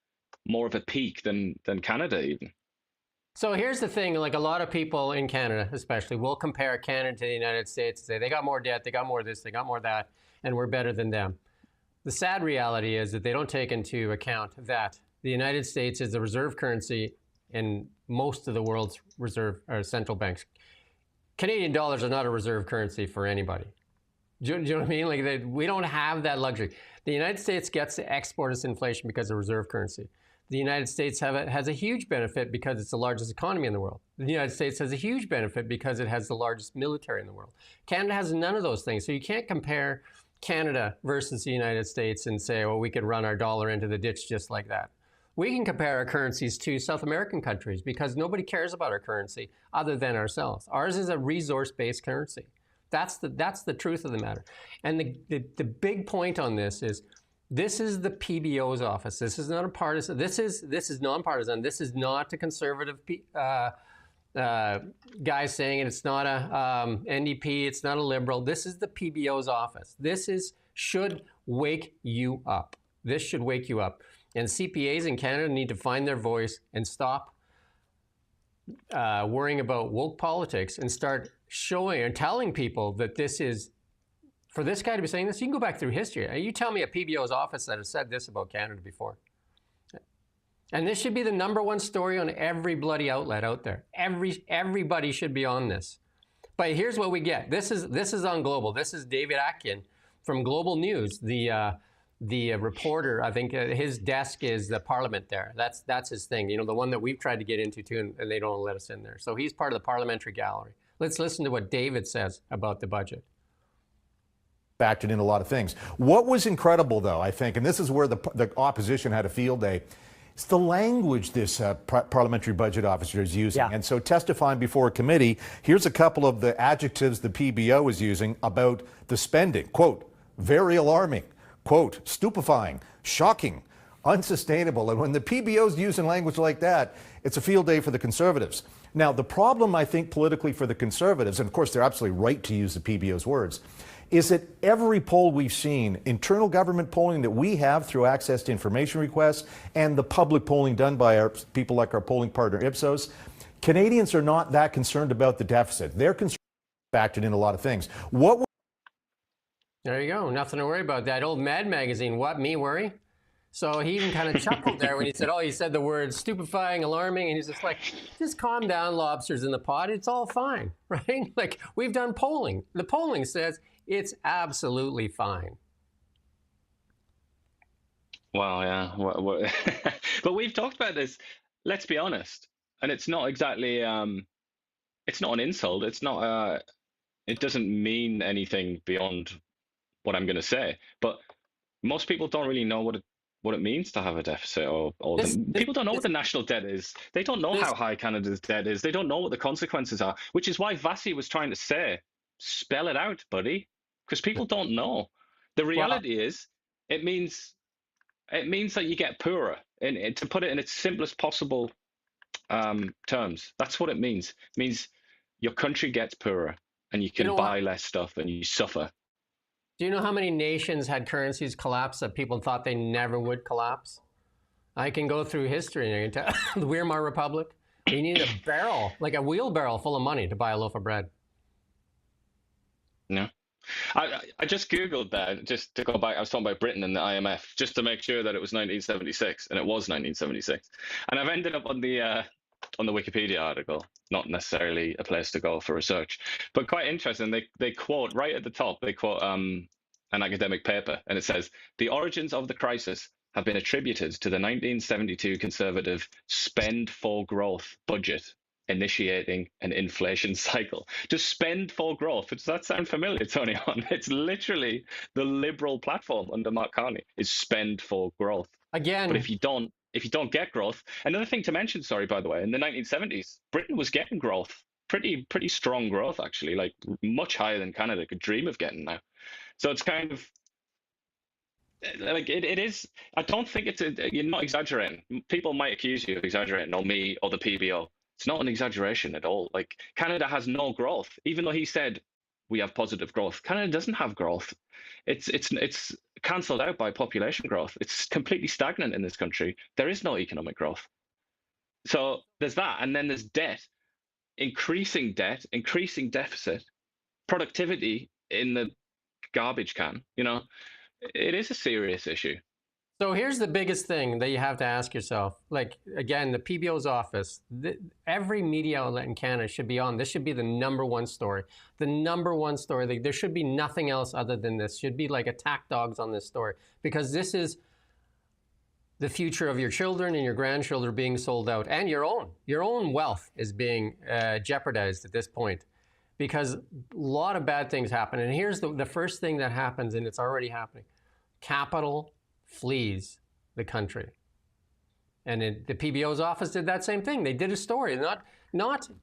more of a peak than Canada even. So here's the thing, like a lot of people in Canada especially will compare Canada to the United States and say they got more debt, they got more this, they got more that, and we're better than them. The sad reality is that they don't take into account that the United States is the reserve currency in most of the world's reserve or central banks. Canadian dollars are not a reserve currency for anybody. Do you know what I mean? Like we don't have that luxury. The United States gets to export its inflation because of reserve currency. The United States has a huge benefit because it's the largest economy in the world. The United States has a huge benefit because it has the largest military in the world. Canada has none of those things. So you can't compare Canada versus the United States and say, well, we could run our dollar into the ditch just like that. We can compare our currencies to South American countries because nobody cares about our currency other than ourselves. Ours is a resource-based currency. That's the truth of the matter. And the big point on this is the PBO's office. This is not a partisan. This is nonpartisan. This is not a conservative guy saying it. It's not a NDP. It's not a liberal. This is the PBO's office. Should wake you up. This should wake you up. And CPAs in Canada need to find their voice and stop worrying about woke politics and start showing and telling people that this is, for this guy to be saying this, you can go back through history. You tell me a PBO's office that has said this about Canada before. And this should be the #1 story on every bloody outlet out there. Everybody should be on this. But here's what we get. This is on Global. This is David Atkin from Global News, the reporter. I think his desk is the Parliament there. That's his thing. You know, the one that we've tried to get into too, and they don't let us in there. So he's part of the parliamentary gallery. Let's listen to what David says about the budget. Factored in a lot of things. What was incredible, though, I think, and this is where the opposition had a field day, it's the language this parliamentary budget officer is using. Yeah. And so testifying before a committee, here's a couple of the adjectives the PBO is using about the spending. Quote, very alarming. Quote, stupefying, shocking, unsustainable. And when the PBO's using language like that, it's a field day for the Conservatives. Now, the problem, I think, politically for the Conservatives, and of course they're absolutely right to use the PBO's words, is that every poll we've seen, internal government polling that we have through access to information requests and the public polling done by our people like our polling partner Ipsos, Canadians are not that concerned about the deficit. They're concerned factored in a lot of things. There you go. Nothing to worry about. That old Mad magazine, what, me worry? So he even kind of chuckled there when he said, he said the words stupefying, alarming, and he's just like, just calm down, lobsters in the pot. It's all fine, right? Like, we've done polling. The polling says it's absolutely fine. Well, yeah. But we've talked about this, let's be honest, and it's not exactly, it's not an insult. It's not, it doesn't mean anything beyond what I'm going to say. But most people don't really know what it means to have a deficit, people don't know what the national debt is. They don't know how high Canada's debt is. They don't know what the consequences are, which is why Vasi was trying to say, spell it out, buddy, because people don't know. The reality is, it means that you get poorer, and to put it in its simplest possible terms, that's what it means. It means your country gets poorer, and you can buy less stuff, and you suffer. Do you know how many nations had currencies collapse that people thought they never would collapse? I can go through history and I can tell. The Weimar Republic, you needed a barrel, like a wheelbarrow full of money to buy a loaf of bread. No. I just Googled that, just to go back. I was talking about Britain and the IMF, just to make sure that it was 1976, and it was 1976. And I've ended up on the Wikipedia article, not necessarily a place to go for research, but quite interesting. They quote right at the top, they quote an academic paper, and it says, the origins of the crisis have been attributed to the 1972 Conservative spend for growth budget initiating an inflation cycle. Just spend for growth. Does that sound familiar, Tony? It's literally the Liberal platform under Mark Carney is spend for growth. Again. But if you don't get growth, another thing to mention, sorry, by the way, in the 1970s, Britain was getting growth, pretty strong growth, actually, like much higher than Canada could dream of getting now. So it's kind of like it is. I don't think you're not exaggerating. People might accuse you of exaggerating, or me, or the PBO. It's not an exaggeration at all. Like, Canada has no growth, even though he said we have positive growth. Canada doesn't have growth. It's cancelled out by population growth. It's completely stagnant in this country. There is no economic growth. So there's that, and then there's debt, increasing deficit, productivity in the garbage can. It is a serious issue. So here's the biggest thing that you have to ask yourself. Like, again, the PBO's office, every media outlet in Canada should be on. This should be the #1 story. The #1 story. There should be nothing else other than this. Should be like attack dogs on this story, because this is the future of your children and your grandchildren being sold out, and your own wealth is being jeopardized at this point, because a lot of bad things happen. And here's the first thing that happens, and it's already happening. Capital flees the country. And the PBO's office did that same thing. They did a story, not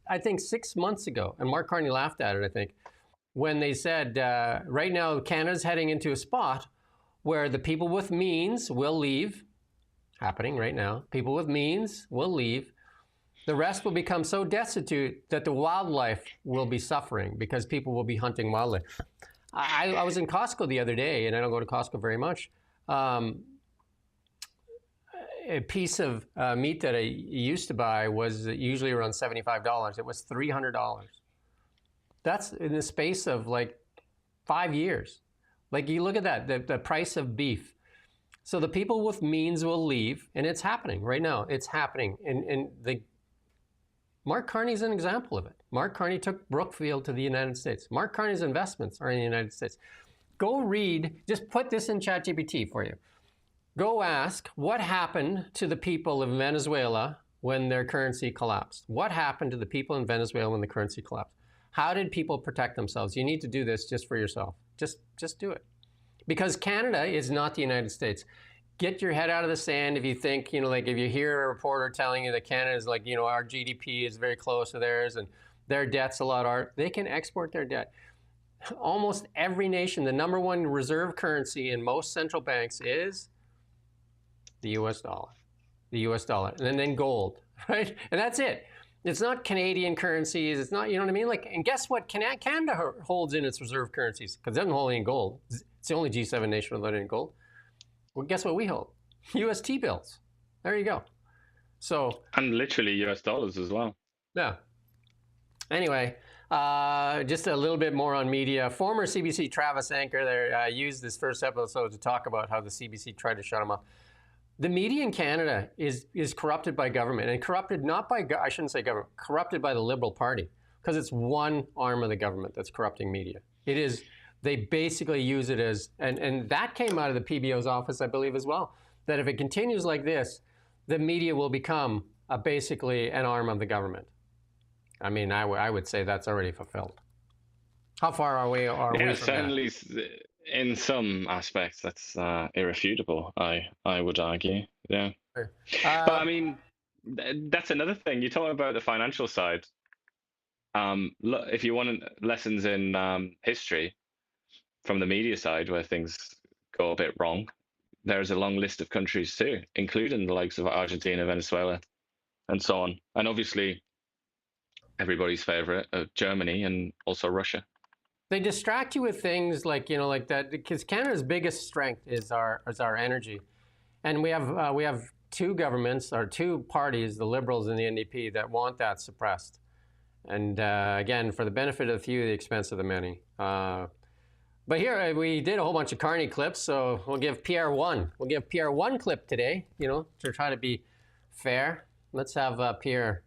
I think 6 months ago, and Mark Carney laughed at it, I think, when they said, right now Canada's heading into a spot where the people with means will leave, happening right now. People with means will leave. The rest will become so destitute that the wildlife will be suffering because people will be hunting wildlife. I was in Costco the other day, and I don't go to Costco very much. A piece of meat that I used to buy was usually around $75. It was $300. That's in the space of like 5 years. Like, you look at that, the price of beef. So the people with means will leave, and it's happening right now. It's happening. And Mark Carney's an example of it. Mark Carney took Brookfield to the United States. Mark Carney's investments are in the United States. Go read, just put this in ChatGPT for you. Go ask, what happened to the people of Venezuela when their currency collapsed? What happened to the people in Venezuela when the currency collapsed? How did people protect themselves? You need to do this just for yourself. Just do it. Because Canada is not the United States. Get your head out of the sand if you think, like if you hear a reporter telling you that Canada is like, our GDP is very close to theirs and their debt's a lot, they can export their debt. Almost every nation, the #1 reserve currency in most central banks is the US dollar. The US dollar. And then gold, right? And that's it. It's not Canadian currencies. It's not, you know what I mean? Like, and guess what Canada holds in its reserve currencies? Because it doesn't hold any gold. It's the only G7 nation without any gold. Well, guess what we hold? US T-bills. There you go. So. And literally US dollars as well. Yeah. Anyway, just a little bit more on media. Former CBC Travis anchor there used this first episode to talk about how the CBC tried to shut him up. The media in Canada is corrupted by government, and corrupted not by, I shouldn't say government, corrupted by the Liberal Party, because it's one arm of the government that's corrupting media. It is, they basically use it as, and that came out of the PBO's office, I believe, as well, that if it continues like this, the media will become basically an arm of the government. I mean, I would say that's already fulfilled. How far are we from certainly, that? In some aspects, that's irrefutable, I would argue. Yeah. But I mean, that's another thing. You're talking about the financial side. Look, if you want lessons in history from the media side where things go a bit wrong, there's a long list of countries too, including the likes of Argentina, Venezuela, and so on. And obviously, everybody's favorite of Germany and also Russia. They distract you with things like, you know, like that, because Canada's biggest strength is our energy, and we have two governments or two parties, the Liberals and the NDP, that want that suppressed, and again, for the benefit of the few, the expense of the many. But here we did a whole bunch of Carney clips, so we'll give Pierre one. We'll give Pierre one clip today, you know, to try to be fair. Let's have Pierre.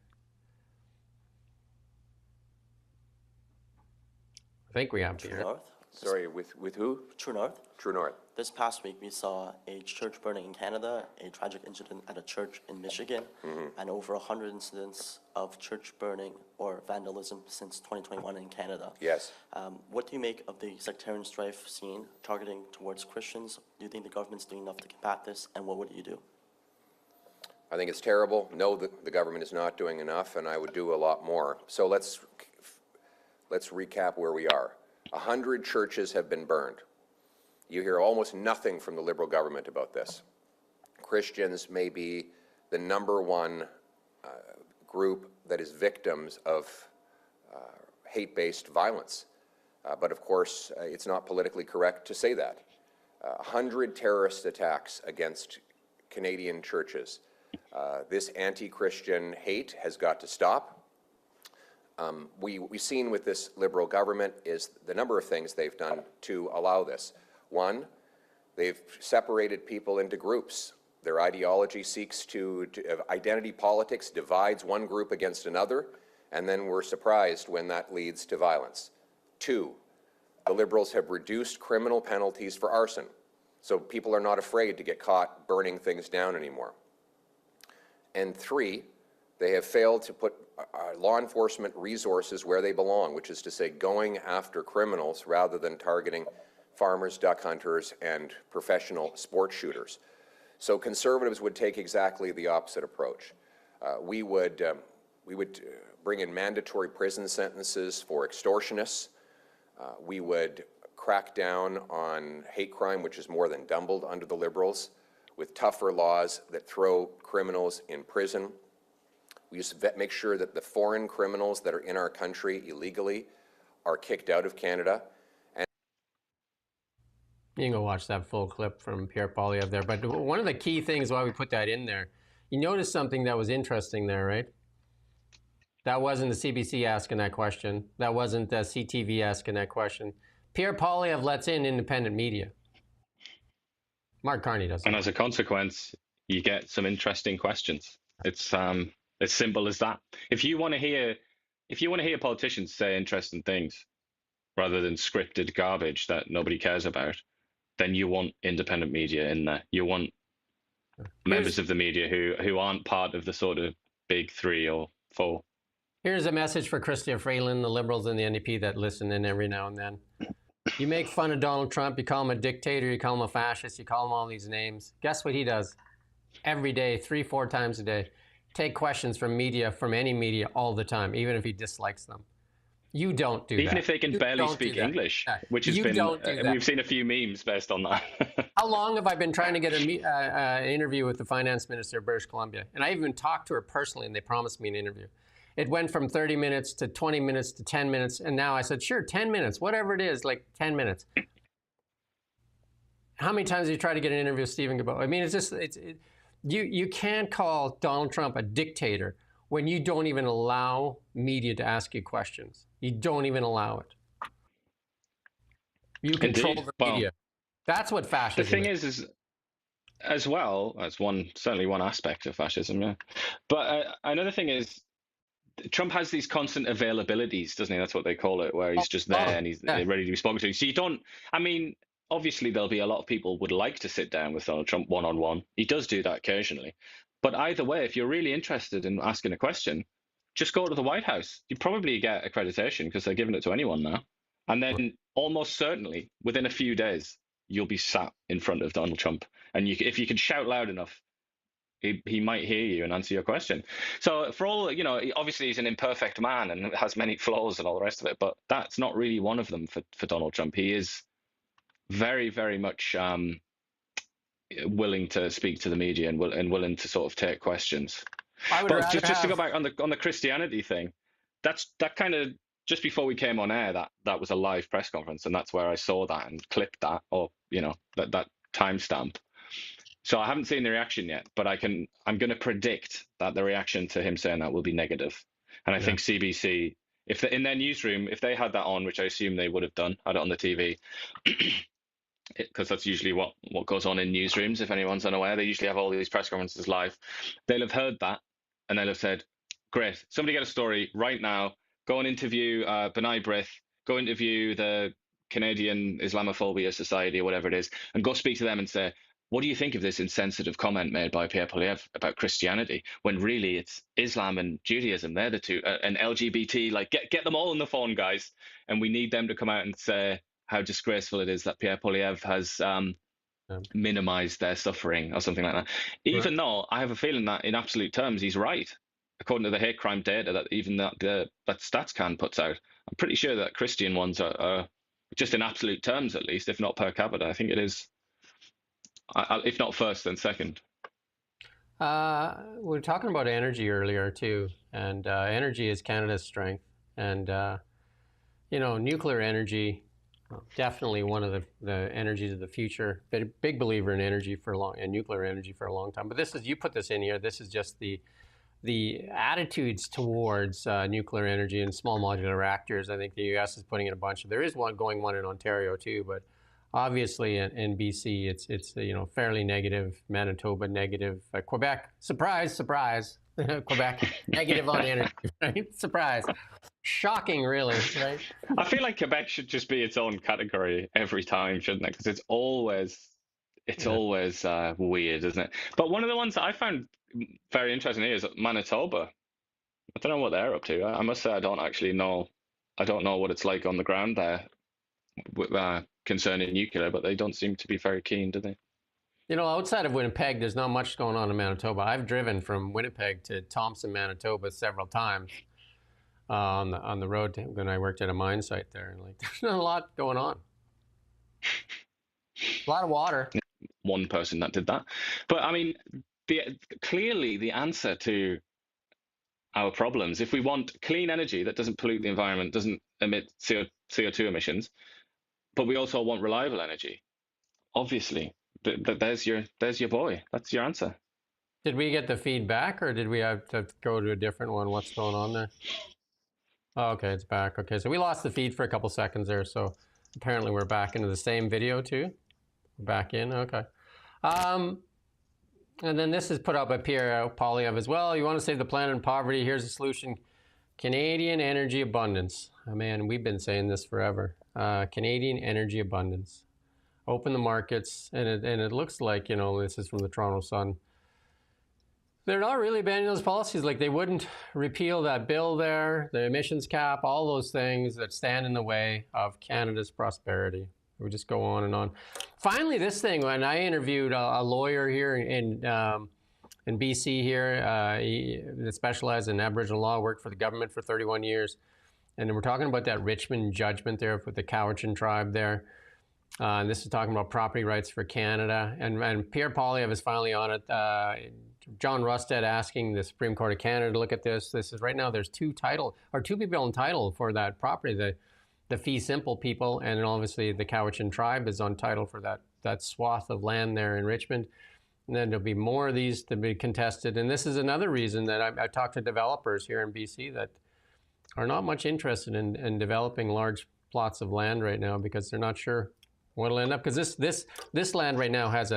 I think we have True Pierre. North. Sorry, with who? True North. True North. This past week, we saw a church burning in Canada, a tragic incident at a church in Michigan, and over 100 incidents of church burning or vandalism since 2021 in Canada. Yes. What do you make of the sectarian strife seen targeting towards Christians? Do you think the government's doing enough to combat this, and what would you do? I think it's terrible. No, the government is not doing enough, and I would do a lot more. So let's recap where we are. 100 churches have been burned. You hear almost nothing from the Liberal government about this. Christians may be the #1 group that is victims of hate-based violence. But of course, it's not politically correct to say that. 100 terrorist attacks against Canadian churches. This anti-Christian hate has got to stop. We've seen with this Liberal government is the number of things they've done to allow this. One, they've separated people into groups. Their ideology seeks to identity politics, divides one group against another, and then we're surprised when that leads to violence. Two, the Liberals have reduced criminal penalties for arson, so people are not afraid to get caught burning things down anymore. And three, they have failed to put law enforcement resources where they belong, which is to say going after criminals rather than targeting farmers, duck hunters, and professional sport shooters. So Conservatives would take exactly the opposite approach. We would bring in mandatory prison sentences for extortionists. We would crack down on hate crime, which is more than doubled under the Liberals, with tougher laws that throw criminals in prison. We just make sure that the foreign criminals that are in our country illegally are kicked out of Canada. You can go watch that full clip from Pierre Poilievre there. But one of the key things why we put that in there, you noticed something that was interesting there, right? That wasn't the CBC asking that question. That wasn't the CTV asking that question. Pierre Poilievre lets in independent media. Mark Carney doesn't. And as a consequence, you get some interesting questions. It's as simple as that. If you want to hear politicians say interesting things rather than scripted garbage that nobody cares about, then you want independent media in there. You want members of the media who aren't part of the sort of big 3 or 4. Here's a message for Chrystia Freeland, the Liberals and the NDP that listen in every now and then. You make fun of Donald Trump, you call him a dictator, you call him a fascist, you call him all these names. Guess what he does? Every day, 3-4 times a day. Take questions from media, from any media, all the time, even if he dislikes them. You don't do that. Even if they can barely speak English, which has been, we've seen a few memes based on that. How long have I been trying to get an interview with the finance minister of British Columbia? And I even talked to her personally, and they promised me an interview. It went from 30 minutes to 20 minutes to 10 minutes, and now I said, sure, 10 minutes, whatever it is, like 10 minutes. How many times have you tried to get an interview with Stephen Guilbeault? I mean, it's just, you can't call Donald Trump a dictator when you don't even allow media to ask you questions. You don't even allow it. You control the media. That's what fascism is. The thing is as well, that's certainly one aspect of fascism, yeah. But another thing is, Trump has these constant availabilities, doesn't he? That's what they call it, where he's just there and he's ready to be spoken to. So you don't, I mean, obviously there'll be a lot of people would like to sit down with Donald Trump one-on-one. He does do that occasionally. But either way, if you're really interested in asking a question, just go to the White House. You probably get accreditation because they're giving it to anyone now. And then almost certainly within a few days, you'll be sat in front of Donald Trump. And if you can shout loud enough, he might hear you and answer your question. So for all, obviously he's an imperfect man and has many flaws and all the rest of it, but that's not really one of them for Donald Trump. He is very, very much willing to speak to the media and willing to sort of take questions. But just to go back on the Christianity thing, that kind of, just before we came on air, that was a live press conference, and that's where I saw that and clipped that, or that timestamp. So I haven't seen the reaction yet, but I'm going to predict that the reaction to him saying that will be negative. And I think CBC, in their newsroom, if they had that on, which I assume they would have done, had it on the TV, because that's usually what goes on in newsrooms. If anyone's unaware, they usually have all these press conferences live. They'll have heard that, and they'll have said, "Great, somebody get a story right now. Go and interview B'nai B'rith. Go interview the Canadian Islamophobia Society or whatever it is, and go speak to them and say, what do you think of this insensitive comment made by Pierre Poilievre about Christianity, when really it's Islam and Judaism? They're the two, and LGBT. Like, get them all on the phone, guys, and we need them to come out and say how disgraceful it is that Pierre Poilievre has minimized their suffering or something like that." Even though I have a feeling that in absolute terms he's right, according to the hate crime data that even that StatsCan puts out. I'm pretty sure that Christian ones are just in absolute terms, at least, if not per capita. I think it is. If not first, then second. We were talking about energy earlier too, and energy is Canada's strength. And nuclear energy, definitely one of the energies of the future. Been a big believer in energy and nuclear energy for a long time. But this is, you put this in here. This is just the attitudes towards nuclear energy and small modular reactors. I think the U.S. is putting in a bunch of. There is one in Ontario too, but. Obviously, in BC, it's fairly negative. Manitoba negative. Quebec, surprise, Quebec negative on energy. Right? Surprise, shocking, really. Right? I feel like Quebec should just be its own category every time, shouldn't it? Because it's always weird, isn't it? But one of the ones that I found very interesting here is Manitoba. I don't know what they're up to. I must say I don't actually know. I don't know what it's like on the ground there. Concerning nuclear, but they don't seem to be very keen, do they? Outside of Winnipeg, there's not much going on in Manitoba. I've driven from Winnipeg to Thompson, Manitoba several times on the road when I worked at a mine site there. And there's not a lot going on. A lot of water. One person that did that. But I mean, clearly the answer to our problems, if we want clean energy that doesn't pollute the environment, doesn't emit CO2 emissions, but we also want reliable energy. Obviously, there's your boy. That's your answer. Did we get the feedback, or did we have to go to a different one? What's going on there? Oh, okay, it's back. Okay, so we lost the feed for a couple seconds there. So apparently we're back into the same video too. We're back in. Okay. And then this is put out by Pierre Poilievre as well. You want to save the planet and poverty? Here's a solution: Canadian energy abundance. Oh, man, we've been saying this forever. Canadian energy abundance. Open the markets, and it looks like, this is from the Toronto Sun. They're not really abandoning those policies. Like, they wouldn't repeal that bill there, the emissions cap, all those things that stand in the way of Canada's prosperity. We just go on and on. Finally, this thing, when I interviewed a lawyer here in BC here, he specialized in Aboriginal law, worked for the government for 31 years. And we're talking about that Richmond judgment there with the Cowichan tribe there. And this is talking about property rights for Canada. And Pierre Poilievre is finally on it. John Rustad asking the Supreme Court of Canada to look at this. This is right now there's two people entitled for that property, the fee simple people, and then obviously the Cowichan tribe is on title for that swath of land there in Richmond. And then there'll be more of these to be contested. And this is another reason that I talked to developers here in BC that are not much interested in developing large plots of land right now, because they're not sure what it'll end up. Because this land right now has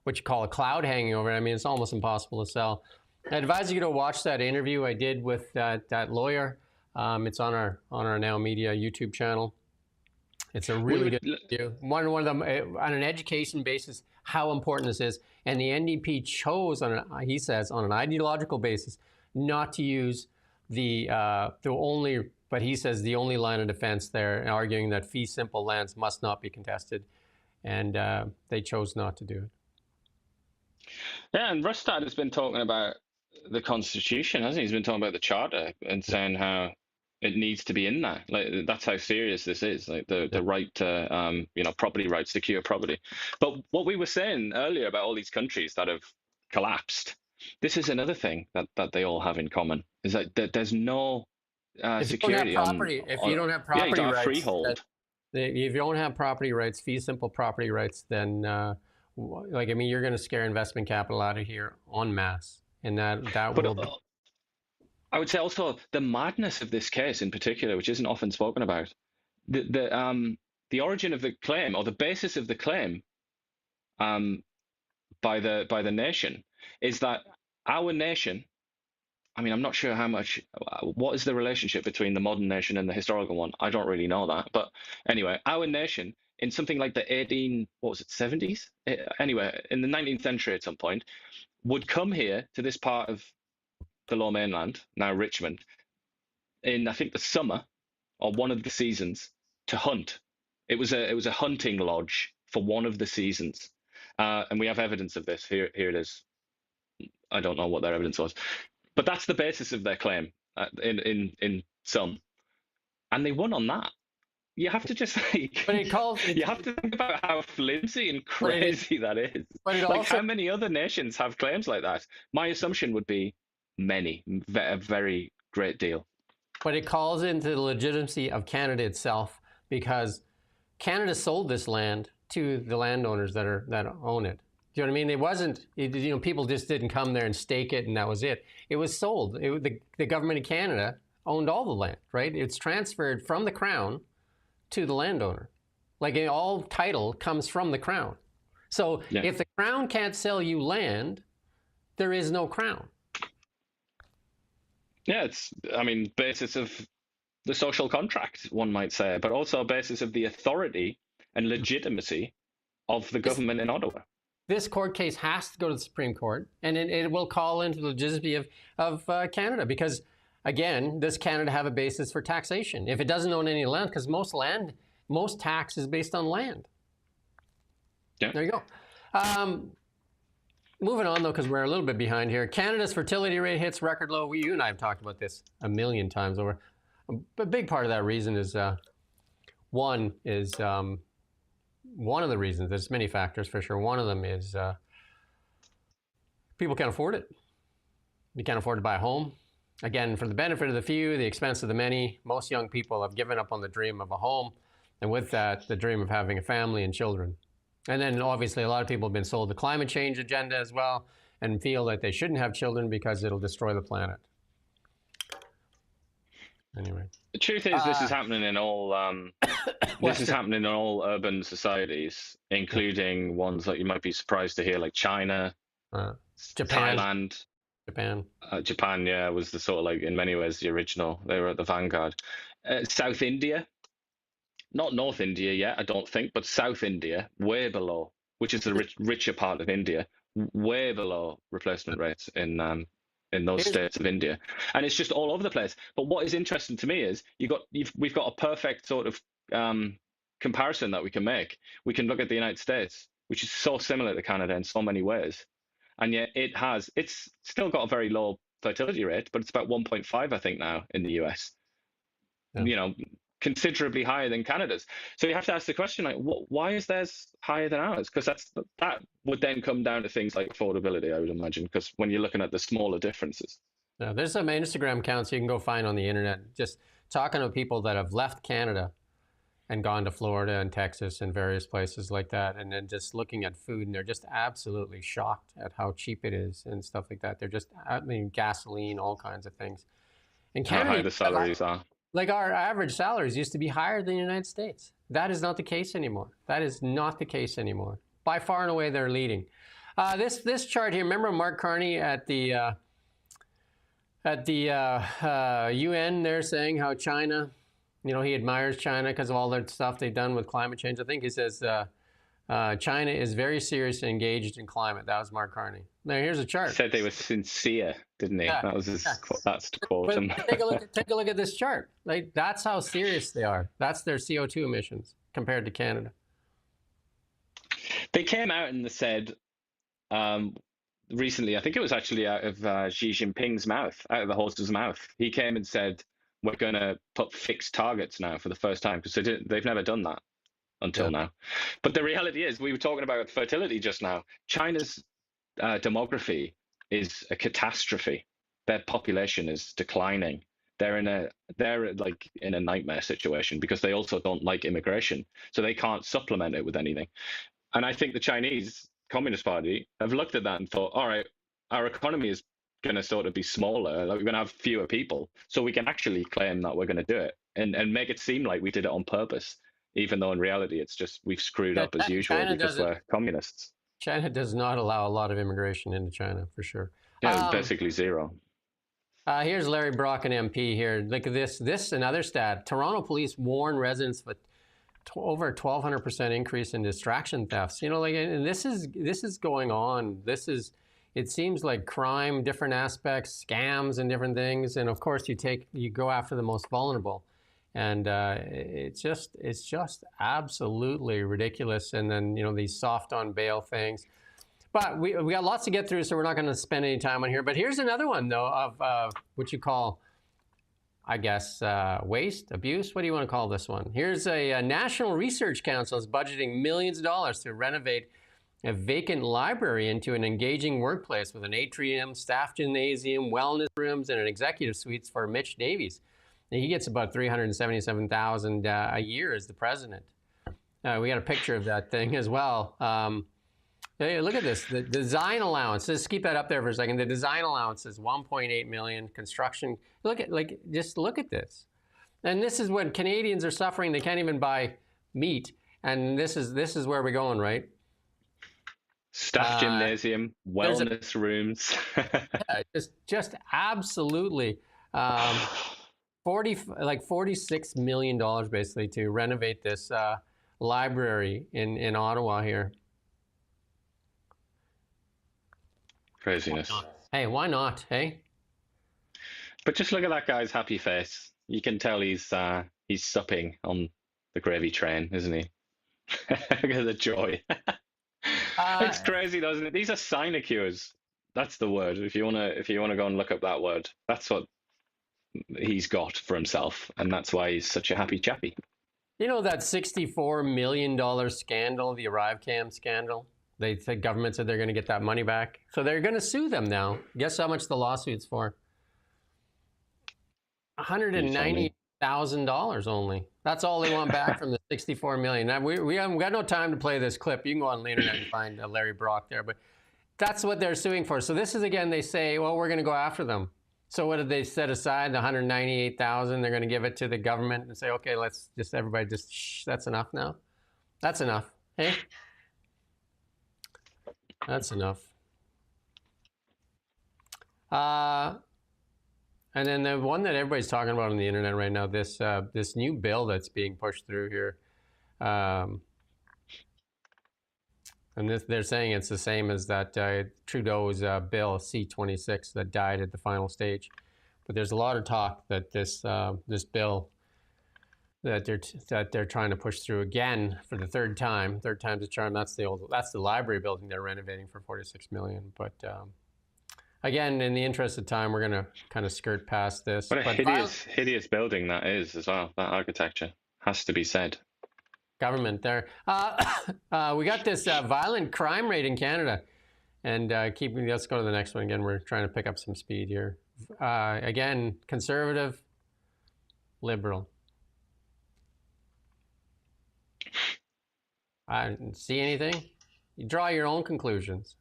what you call a cloud hanging over it. I mean, it's almost impossible to sell. I advise you to watch that interview I did with that lawyer. It's on our Now Media YouTube channel. It's a really good interview. One of them on an education basis, how important this is. And the NDP chose, he says, on an ideological basis, not to use the only But he says the only line of defense there, arguing that fee simple lands must not be contested, and they chose not to do it. Yeah, and Rustad has been talking about the Constitution, hasn't he? He's been talking about the Charter and saying how it needs to be in there. Like, that's how serious this is. Like the right to property rights, secure property. But what we were saying earlier about all these countries that have collapsed, this is another thing that they all have in common, is that there's no security if you don't have property rights, freehold. If you don't have property rights, fee simple property rights, then you're going to scare investment capital out of here en masse, and that will. I would say also the madness of this case in particular, which isn't often spoken about, the origin of the claim, or the basis of the claim, by the nation, is that our nation. I mean, I'm not sure what is the relationship between the modern nation and the historical one? I don't really know that. But anyway, our nation, in something like the 70s? Anyway, in the 19th century at some point, would come here to this part of the Lower Mainland, now Richmond, in, I think, the summer, or one of the seasons, to hunt. It was a hunting lodge for one of the seasons. And we have evidence of this. Here it is. I don't know what their evidence was. But that's the basis of their claim in some, and they won on that. You have to just you have to think about how flimsy and crazy that is. How many other nations have claims like that? My assumption would be many, a very great deal. But it calls into the legitimacy of Canada itself, because Canada sold this land to the landowners that own it. Do you know what I mean? It wasn't, people just didn't come there and stake it and that was it. It was sold. The government of Canada owned all the land, right? It's transferred from the Crown to the landowner. All title comes from the Crown. So if the Crown can't sell you land, there is no Crown. Yeah, it's, basis of the social contract, one might say, but also a basis of the authority and legitimacy of the government in Ottawa. This court case has to go to the Supreme Court, and it will call into the legitimacy of Canada, because, again, does Canada have a basis for taxation? If it doesn't own any land, because most tax is based on land. Yeah. There you go. Moving on, though, because we're a little bit behind here. Canada's fertility rate hits record low. You and I have talked about this a million times over. A big part of that reason is, one of the reasons, there's many factors for sure. One of them is people can't afford it. You can't afford to buy a home. Again, for the benefit of the few, the expense of the many, most young people have given up on the dream of a home, and with that, the dream of having a family and children. And then obviously a lot of people have been sold the climate change agenda as well, and feel that they shouldn't have children because it'll destroy the planet. Anyway. The truth is, this is happening in all this is happening in all urban societies, including ones that you might be surprised to hear, like China, Japan, Thailand, Japan, yeah, was the sort of, in many ways, the original. They were at the vanguard. South India, not North India yet, I don't think, but South India, way below, which is the richer part of India, way below replacement rates in those states of India, and it's just all over the place. But what is interesting to me is we've got a perfect sort of comparison that we can make. We can look at the United States, which is so similar to Canada in so many ways, and yet it's still got a very low fertility rate, but it's about 1.5, I think, now in the US. Yeah. Considerably higher than Canada's. So you have to ask the question, why is theirs higher than ours? Because that would then come down to things like affordability, I would imagine, because when you're looking at the smaller differences. Yeah, there's some Instagram accounts you can go find on the internet, just talking to people that have left Canada and gone to Florida and Texas and various places like that, and then just looking at food, and they're just absolutely shocked at how cheap it is and stuff like that. They're just, gasoline, all kinds of things. And Canada, how high the salaries are. Our average salaries used to be higher than the United States. That is not the case anymore. That is not the case anymore. By far and away, they're leading. This chart here, remember Mark Carney at the UN there saying how China, he admires China because of all their stuff they've done with climate change. I think he says China is very serious and engaged in climate. That was Mark Carney. Now here's a chart. He said they were sincere, didn't he? Yeah. That was his. That's to quote But him. take a look at this chart. Like, that's how serious they are. That's their CO2 emissions compared to Canada. They came out and they said recently, I think it was actually out of Xi Jinping's mouth, out of the horse's mouth. He came and said, we're going to put fixed targets now for the first time, because they've never done that until now. But the reality is, we were talking about fertility just now. China's demography is a catastrophe. Their population is declining. They're in a nightmare situation because they also don't like immigration, so they can't supplement it with anything. And I think the Chinese Communist Party have looked at that and thought, all right, our economy is going to sort of be smaller, like we're going to have fewer people, so we can actually claim that we're going to do it and make it seem like we did it on purpose, even though in reality it's just we've screwed up as usual because we're communists. China does not allow a lot of immigration into China, for sure. Yeah, it's basically zero. Here's Larry Brock, an MP here. Look at this. This another stat. Toronto police warn residents of over 1,200% increase in distraction thefts. You know, like, and this is going on. It seems like crime, different aspects, scams, and different things. And of course, you go after the most vulnerable, and it's just absolutely ridiculous. And then these soft on bail things. But we got lots to get through, so we're not going to spend any time on here. But here's another one though of what you call, I guess, waste, abuse. What do you want to call this one? Here's a National Research Council is budgeting millions of dollars to renovate a vacant library into an engaging workplace with an atrium, staff gymnasium, wellness rooms, and an executive suites for Mitch Davies. And he gets about $377,000 a year as the president. We got a picture of that thing as well. Hey, look at this. The design allowance. Just keep that up there for a second. The design allowance is $1.8 million. Construction. Just look at this. And this is when Canadians are suffering. They can't even buy meat. And this is where we're going, right? Staff gymnasium, wellness rooms. Yeah, just absolutely. $46 million basically to renovate this library in Ottawa here. Craziness. Hey, why not? Hey. But just look at that guy's happy face. You can tell he's supping on the gravy train, isn't he? Look at the joy. It's crazy, though, isn't it? These are sinecures. That's the word. If you wanna go and look up that word, that's what he's got for himself, and that's why he's such a happy chappy. You know that $64 million scandal, the ArriveCam scandal? The government said they're going to get that money back. So they're going to sue them now. Guess how much the lawsuit's for? $190,000 only. That's all they want back from the $64 million. Now, we haven't got no time to play this clip. You can go on the internet and find Larry Brock there. But that's what they're suing for. So this is, again, they say, well, we're going to go after them. So what did they set aside? The $198,000. They're going to give it to the government and say, okay, let's just everybody just shh. That's enough now. That's enough. Hey. That's enough. And then the one that everybody's talking about on the internet right now, this new bill that's being pushed through here, and they're saying it's the same as that Trudeau's bill C-26 that died at the final stage. But there's a lot of talk that this bill that they're trying to push through again for the third time's the charm. That's the library building they're renovating for $46 million. But again, in the interest of time, we're going to kind of skirt past this. What a hideous building that is as well. That architecture has to be said. Government there. We got this violent crime rate in Canada, and let's go to the next one again. We're trying to pick up some speed here. Again, conservative, liberal. I didn't see anything. You draw your own conclusions.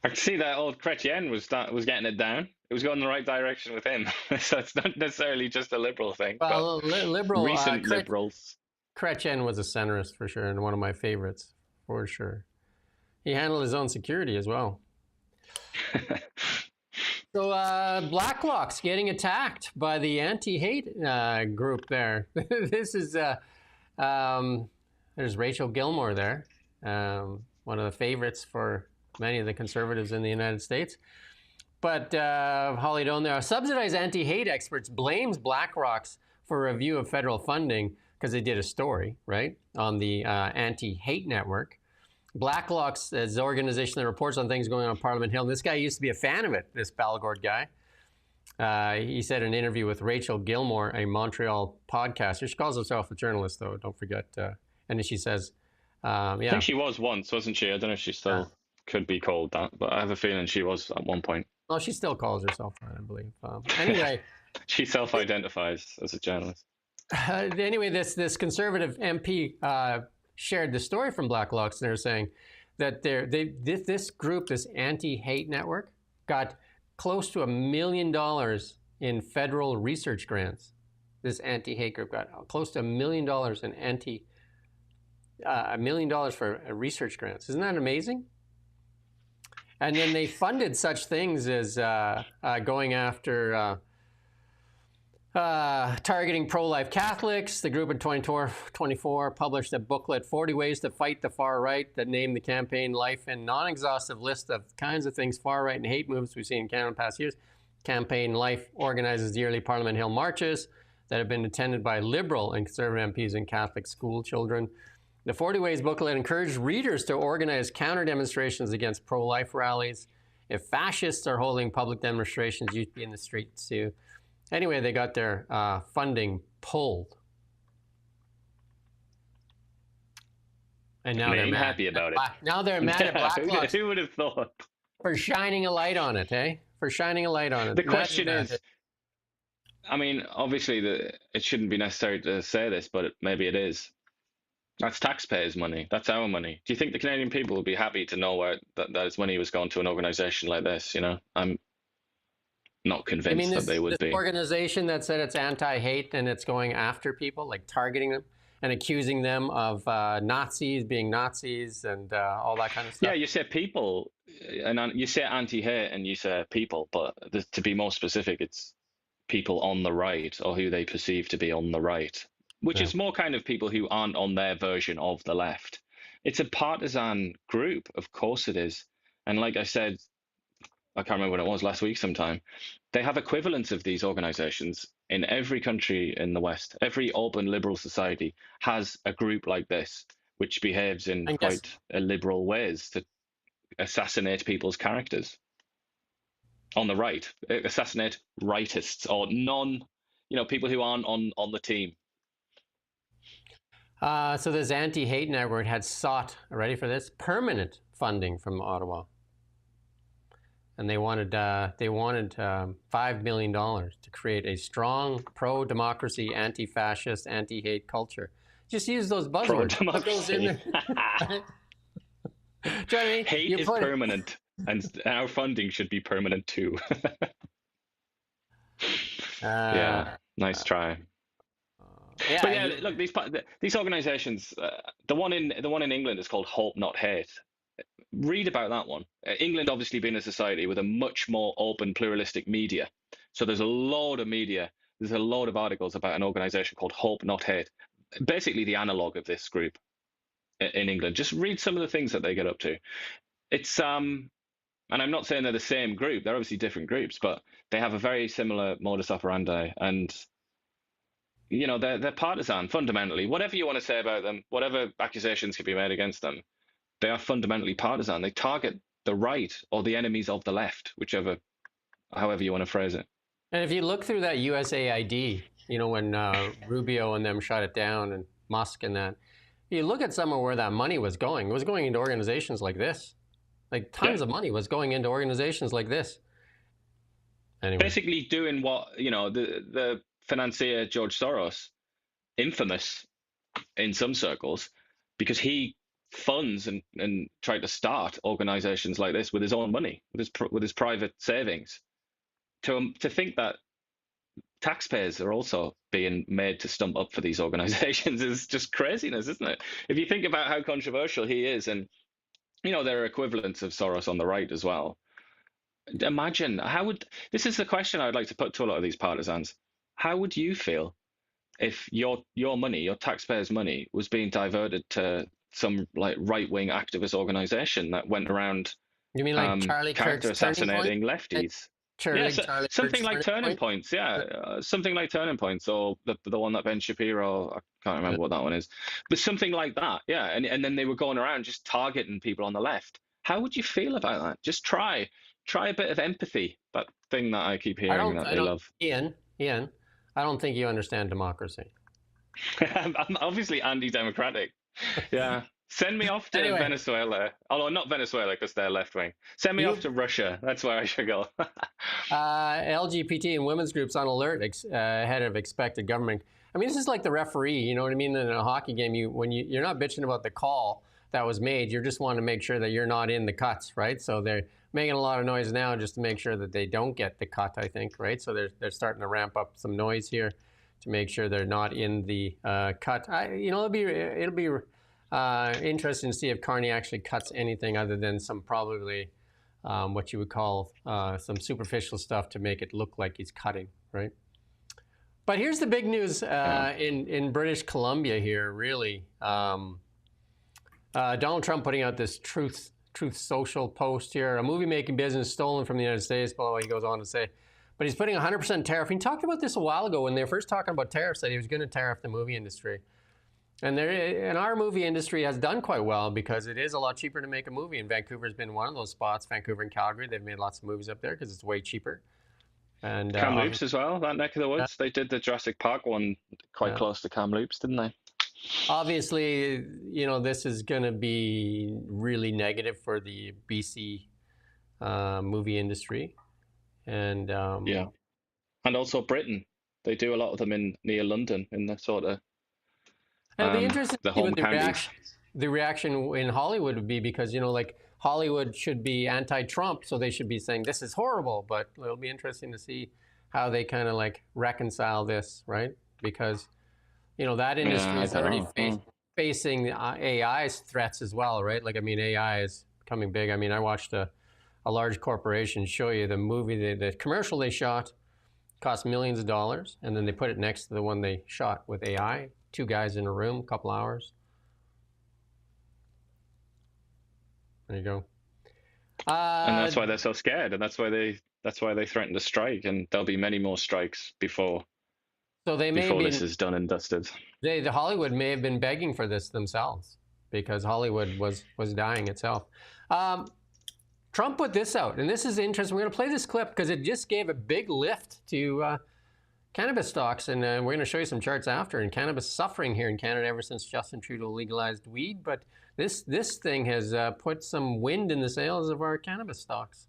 I can see that old Chrétien was getting it down. It was going in the right direction with him. So it's not necessarily just a liberal thing. Well, liberal. Recent liberals. Chrétien was a centrist for sure, and one of my favorites for sure. He handled his own security as well. So Blacklocks getting attacked by the anti-hate group there. This is there's Rachel Gilmore there. one of the favorites for many of the conservatives in the United States. But Holly Doan there, subsidized anti-hate experts blames BlackRock's for a review of federal funding because they did a story, right, on the anti-hate network. BlackRock's is the organization that reports on things going on Parliament Hill. And this guy used to be a fan of it, this Balgord guy. He said in an interview with Rachel Gilmore, a Montreal podcaster. She calls herself a journalist, though, don't forget. And then she says, I yeah. think she was once, wasn't she? I don't know if she still could be called that, but I have a feeling she was at one point. Well, she still calls herself that, I believe. Anyway. She self-identifies as a journalist. Anyway, this conservative MP shared the story from BlackRock, and they're saying that this group, this anti-hate network, got close to $1 million in federal research grants. This anti-hate group got close to $1 million in $1 million for research grants. Isn't that amazing? And then they funded such things as going after targeting pro-life Catholics. The group in 2024 published a booklet, 40 Ways to Fight the Far Right, that named the campaign life and non-exhaustive list of kinds of things far right and hate moves we've seen in Canada in the past years. Campaign Life organizes yearly Parliament Hill marches that have been attended by Liberal and Conservative MPs and Catholic school children. The 40 Ways booklet encouraged readers to organize counter-demonstrations against pro-life rallies. If fascists are holding public demonstrations, you'd be in the streets too. Anyway, they got their funding pulled. And now they're mad. Happy about it. Now they're mad at BlackRock. Who would have thought? For shining a light on it, eh? For shining a light on it. The question is, I mean, obviously it shouldn't be necessary to say this, but maybe it is. That's taxpayers' money. That's our money. Do you think the Canadian people would be happy to know where that its money was going to an organization like this? You know, I'm not convinced that they would be. This organization that said it's anti-hate and it's going after people, like targeting them and accusing them of Nazis being Nazis and all that kind of stuff. Yeah, you say people, and you say anti-hate and you say people, but to be more specific, it's people on the right or who they perceive to be on the right, which is more kind of people who aren't on their version of the left. It's a partisan group, of course it is. And like I said, I can't remember when it was, last week sometime, they have equivalents of these organizations in every country in the West. Every open liberal society has a group like this, which behaves in quite liberal ways to assassinate people's characters. On the right, assassinate rightists or people who aren't on the team. So this anti-hate network had sought, ready for this, permanent funding from Ottawa. And they wanted $5 million to create a strong pro-democracy, anti-fascist, anti-hate culture. Just use those buzzwords. Pro-democracy. Johnny, hate is permanent, and our funding should be permanent too. Yeah, nice try. Yeah, but yeah, look, these organizations, the one in England is called Hope Not Hate. Read about that one. England obviously being a society with a much more open, pluralistic media. So there's a load of media, there's a load of articles about an organization called Hope Not Hate. Basically the analog of this group in England. Just read some of the things that they get up to. It's and I'm not saying they're the same group, they're obviously different groups, but they have a very similar modus operandi, and you know, they're partisan fundamentally. Whatever you want to say about them, whatever accusations can be made against them, they are fundamentally partisan. They target the right or the enemies of the left, however you want to phrase it. And if you look through that USAID, you know, when Rubio and them shut it down and Musk and that, you look at some of where that money was going. It was going into organizations like this. Like tons of money was going into organizations like this. Anyway. Basically doing what, you know, the financier George Soros, infamous in some circles, because he funds and tried to start organizations like this with his own money, with his private savings. To think that taxpayers are also being made to stump up for these organizations is just craziness, isn't it? If you think about how controversial he is, and you know, there are equivalents of Soros on the right as well. Imagine this is the question I'd like to put to a lot of these partisans. How would you feel if your money, your taxpayers' money, was being diverted to some like right-wing activist organization that went around You mean like Charlie character Kirk's Turning assassinating Point? lefties. Charlie Something Kirk's like Turning Points, something like Turning Points, or the one that Ben Shapiro, I can't remember what that one is, but something like that, yeah. And then they were going around just targeting people on the left. How would you feel about that? Just try a bit of empathy. That thing that I keep hearing that they love. Ian, I don't think you understand democracy. I'm obviously anti-democratic. Yeah. Send me off to Venezuela. Although not Venezuela because they're left-wing. Send me off to Russia. That's where I should go. LGBT and women's groups on alert ahead of expected government. I mean, this is like the referee, you know what I mean? In a hockey game, you're not bitching about the call that was made. You just want to make sure that you're not in the cuts, right? So they're making a lot of noise now just to make sure that they don't get the cut, I think, right? So they're starting to ramp up some noise here to make sure they're not in the cut. It'll be interesting to see if Carney actually cuts anything other than some probably what you would call some superficial stuff to make it look like he's cutting, right? But here's the big news in British Columbia here, really. Donald Trump putting out this Truth Social post here, a movie-making business stolen from the United States, blah, blah, he goes on to say. But he's putting 100% tariff. He talked about this a while ago when they were first talking about tariffs, that he was going to tariff the movie industry. And our movie industry has done quite well because it is a lot cheaper to make a movie. And Vancouver's been one of those spots. Vancouver and Calgary, they've made lots of movies up there because it's way cheaper. And Kamloops as well, that neck of the woods. They did the Jurassic Park one quite close to Kamloops, didn't they? Obviously, this is going to be really negative for the BC movie industry. And and also Britain. They do a lot of them near London in the sort of it'll be interesting to see what counties. the reaction in Hollywood would be, because like Hollywood should be anti-Trump, so they should be saying this is horrible. But it'll be interesting to see how they kind of like reconcile this, right? Because that industry is already facing AI's threats as well, right? Like, I mean, AI is becoming big. I mean, I watched a large corporation show you the movie, the commercial they shot cost millions of dollars, and then they put it next to the one they shot with AI. 2 guys in a room, a couple hours. There you go. And that's why they're so scared, and that's why they threaten to strike, and there'll be many more strikes before this is done and dusted. The Hollywood may have been begging for this themselves because Hollywood was dying itself. Trump put this out, and this is interesting. We're going to play this clip because it just gave a big lift to cannabis stocks, and we're going to show you some charts after. And cannabis suffering here in Canada ever since Justin Trudeau legalized weed, but this thing has put some wind in the sails of our cannabis stocks.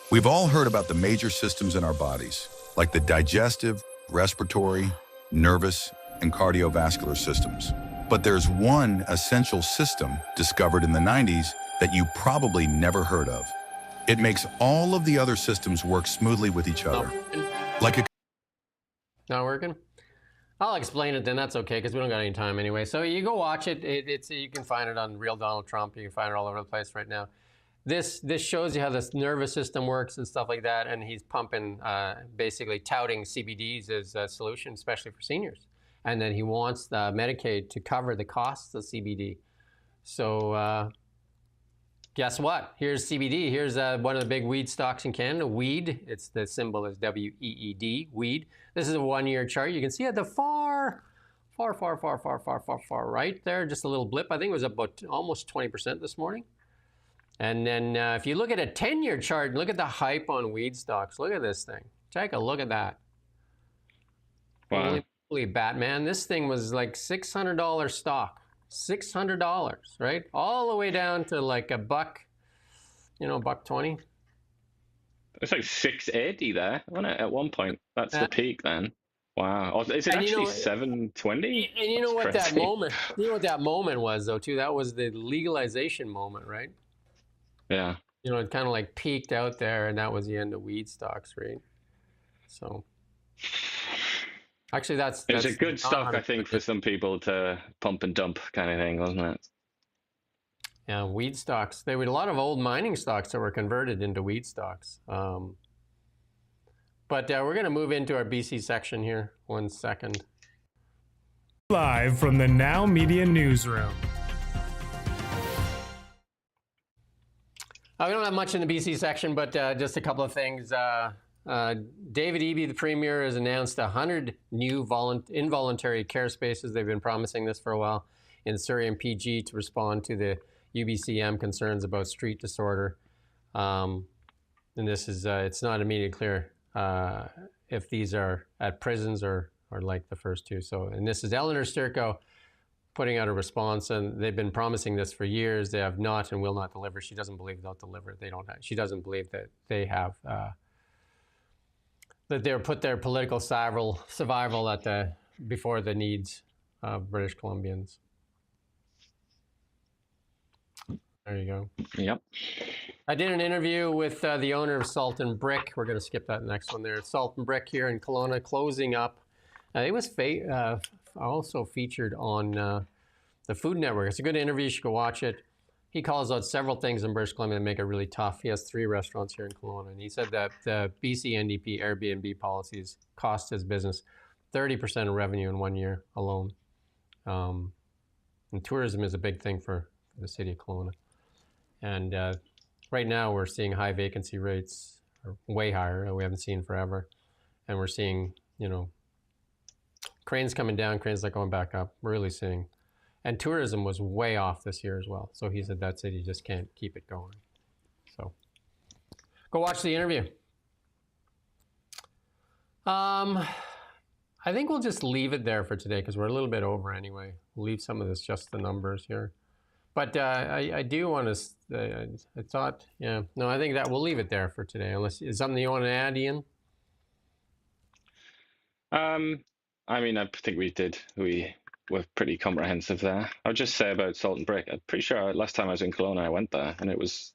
We've all heard about the major systems in our bodies, like the digestive, respiratory, nervous, and cardiovascular systems. But there's one essential system discovered in the 90s that you probably never heard of. It makes all of the other systems work smoothly with each other. Not working? I'll explain it then. That's okay, because we don't got any time anyway. So you go watch it. You can find it on Real Donald Trump. You can find it all over the place right now. This shows you how this nervous system works and stuff like that. And he's pumping, basically touting CBDs as a solution, especially for seniors. And then he wants the Medicaid to cover the costs of CBD. So guess what? Here's CBD. Here's one of the big weed stocks in Canada, weed. The symbol is WEED, weed. This is a 1-year chart. You can see at the far right there, just a little blip. I think it was about almost 20% this morning. And then if you look at a 10-year chart, look at the hype on weed stocks. Look at this thing. Take a look at that. Wow. Holy Batman, this thing was like $600 stock. $600, right? All the way down to like $1, $1.20. It's like 680 there, wasn't it? At one point, that's the peak then. Wow. Or is it actually 720? And you know what that moment? You know what that moment was though too? That was the legalization moment, right? Yeah. It kind of like peaked out there, and that was the end of weed stocks, right? So. Actually, that's a good stock, I think, for some people to pump and dump kind of thing, wasn't it? Yeah, weed stocks. There were a lot of old mining stocks that were converted into weed stocks. But we're going to move into our BC section here. 1 second. Live from the Now Media Newsroom. We don't have much in the BC section, but just a couple of things. David Eby, the Premier, has announced 100 new involuntary care spaces. They've been promising this for a while in Surrey and PG to respond to the UBCM concerns about street disorder. And this is, it's not immediately clear if these are at prisons or like the first two. So, and this is Eleanor Sturko putting out a response, and they've been promising this for years. They have not and will not deliver. She doesn't believe they'll deliver. They don't have, she doesn't believe that they have, that they're put their political survival at the, before the needs of British Columbians. There you go. Yep. I did an interview with the owner of Salt and Brick. We're going to skip that next one there. Salt and Brick here in Kelowna, closing up. It was also featured on the Food Network. It's a good interview. You should go watch it. He calls out several things in British Columbia that make it really tough. He has 3 restaurants here in Kelowna, and he said that the BC NDP Airbnb policies cost his business 30% of revenue in 1 year alone. And tourism is a big thing for the city of Kelowna. And right now we're seeing high vacancy rates, or way higher than we haven't seen forever. And we're seeing, you know, cranes coming down, cranes not going back up. We're really seeing. And tourism was way off this year as well. So he said that city just can't keep it going. So go watch the interview. I think we'll just leave it there for today because we're a little bit over anyway. We'll leave some of this just the numbers here. But I do want to, I thought, yeah, no, I think that we'll leave it there for today. Unless, is something you want to add, Ian? I mean, I think we were pretty comprehensive there. I'll just say about Salt and Brick. I'm pretty sure last time I was in Kelowna, I went there, and it was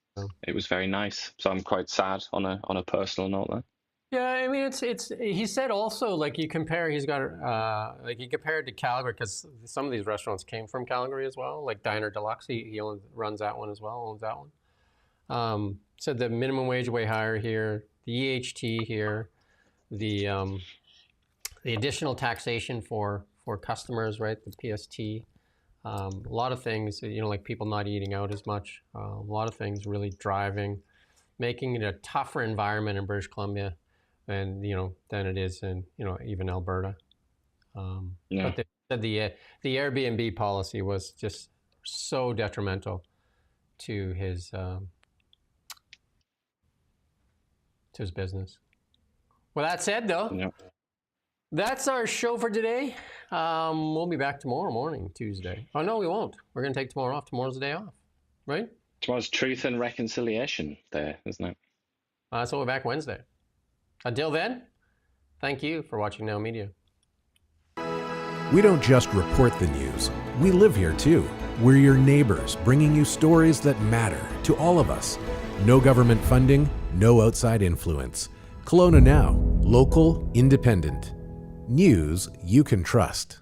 very nice. So I'm quite sad on a personal note there. Yeah, I mean, it's. He said also, like, you compare. He's got like he compared to Calgary because some of these restaurants came from Calgary as well. Like Diner Deluxe, he runs that one as well. Owns that one. Said the minimum wage way higher here. The EHT here. The additional taxation for customers, right? The PST. A lot of things, you know, like people not eating out as much. A lot of things really driving, making it a tougher environment in British Columbia. And, you know, than it is in, you know, even Alberta. Yeah. But the Airbnb policy was just so detrimental to his business. Well, that said, though, yeah. That's our show for today. We'll be back tomorrow morning, Tuesday. Oh, no, we won't. We're going to take tomorrow off. Tomorrow's the day off, right? Tomorrow's Truth and Reconciliation Day, isn't it? So we're back Wednesday. Until then, thank you for watching Now Media. We don't just report the news. We live here too. We're your neighbors, bringing you stories that matter to all of us. No government funding, no outside influence. Kelowna Now, local, independent. News you can trust.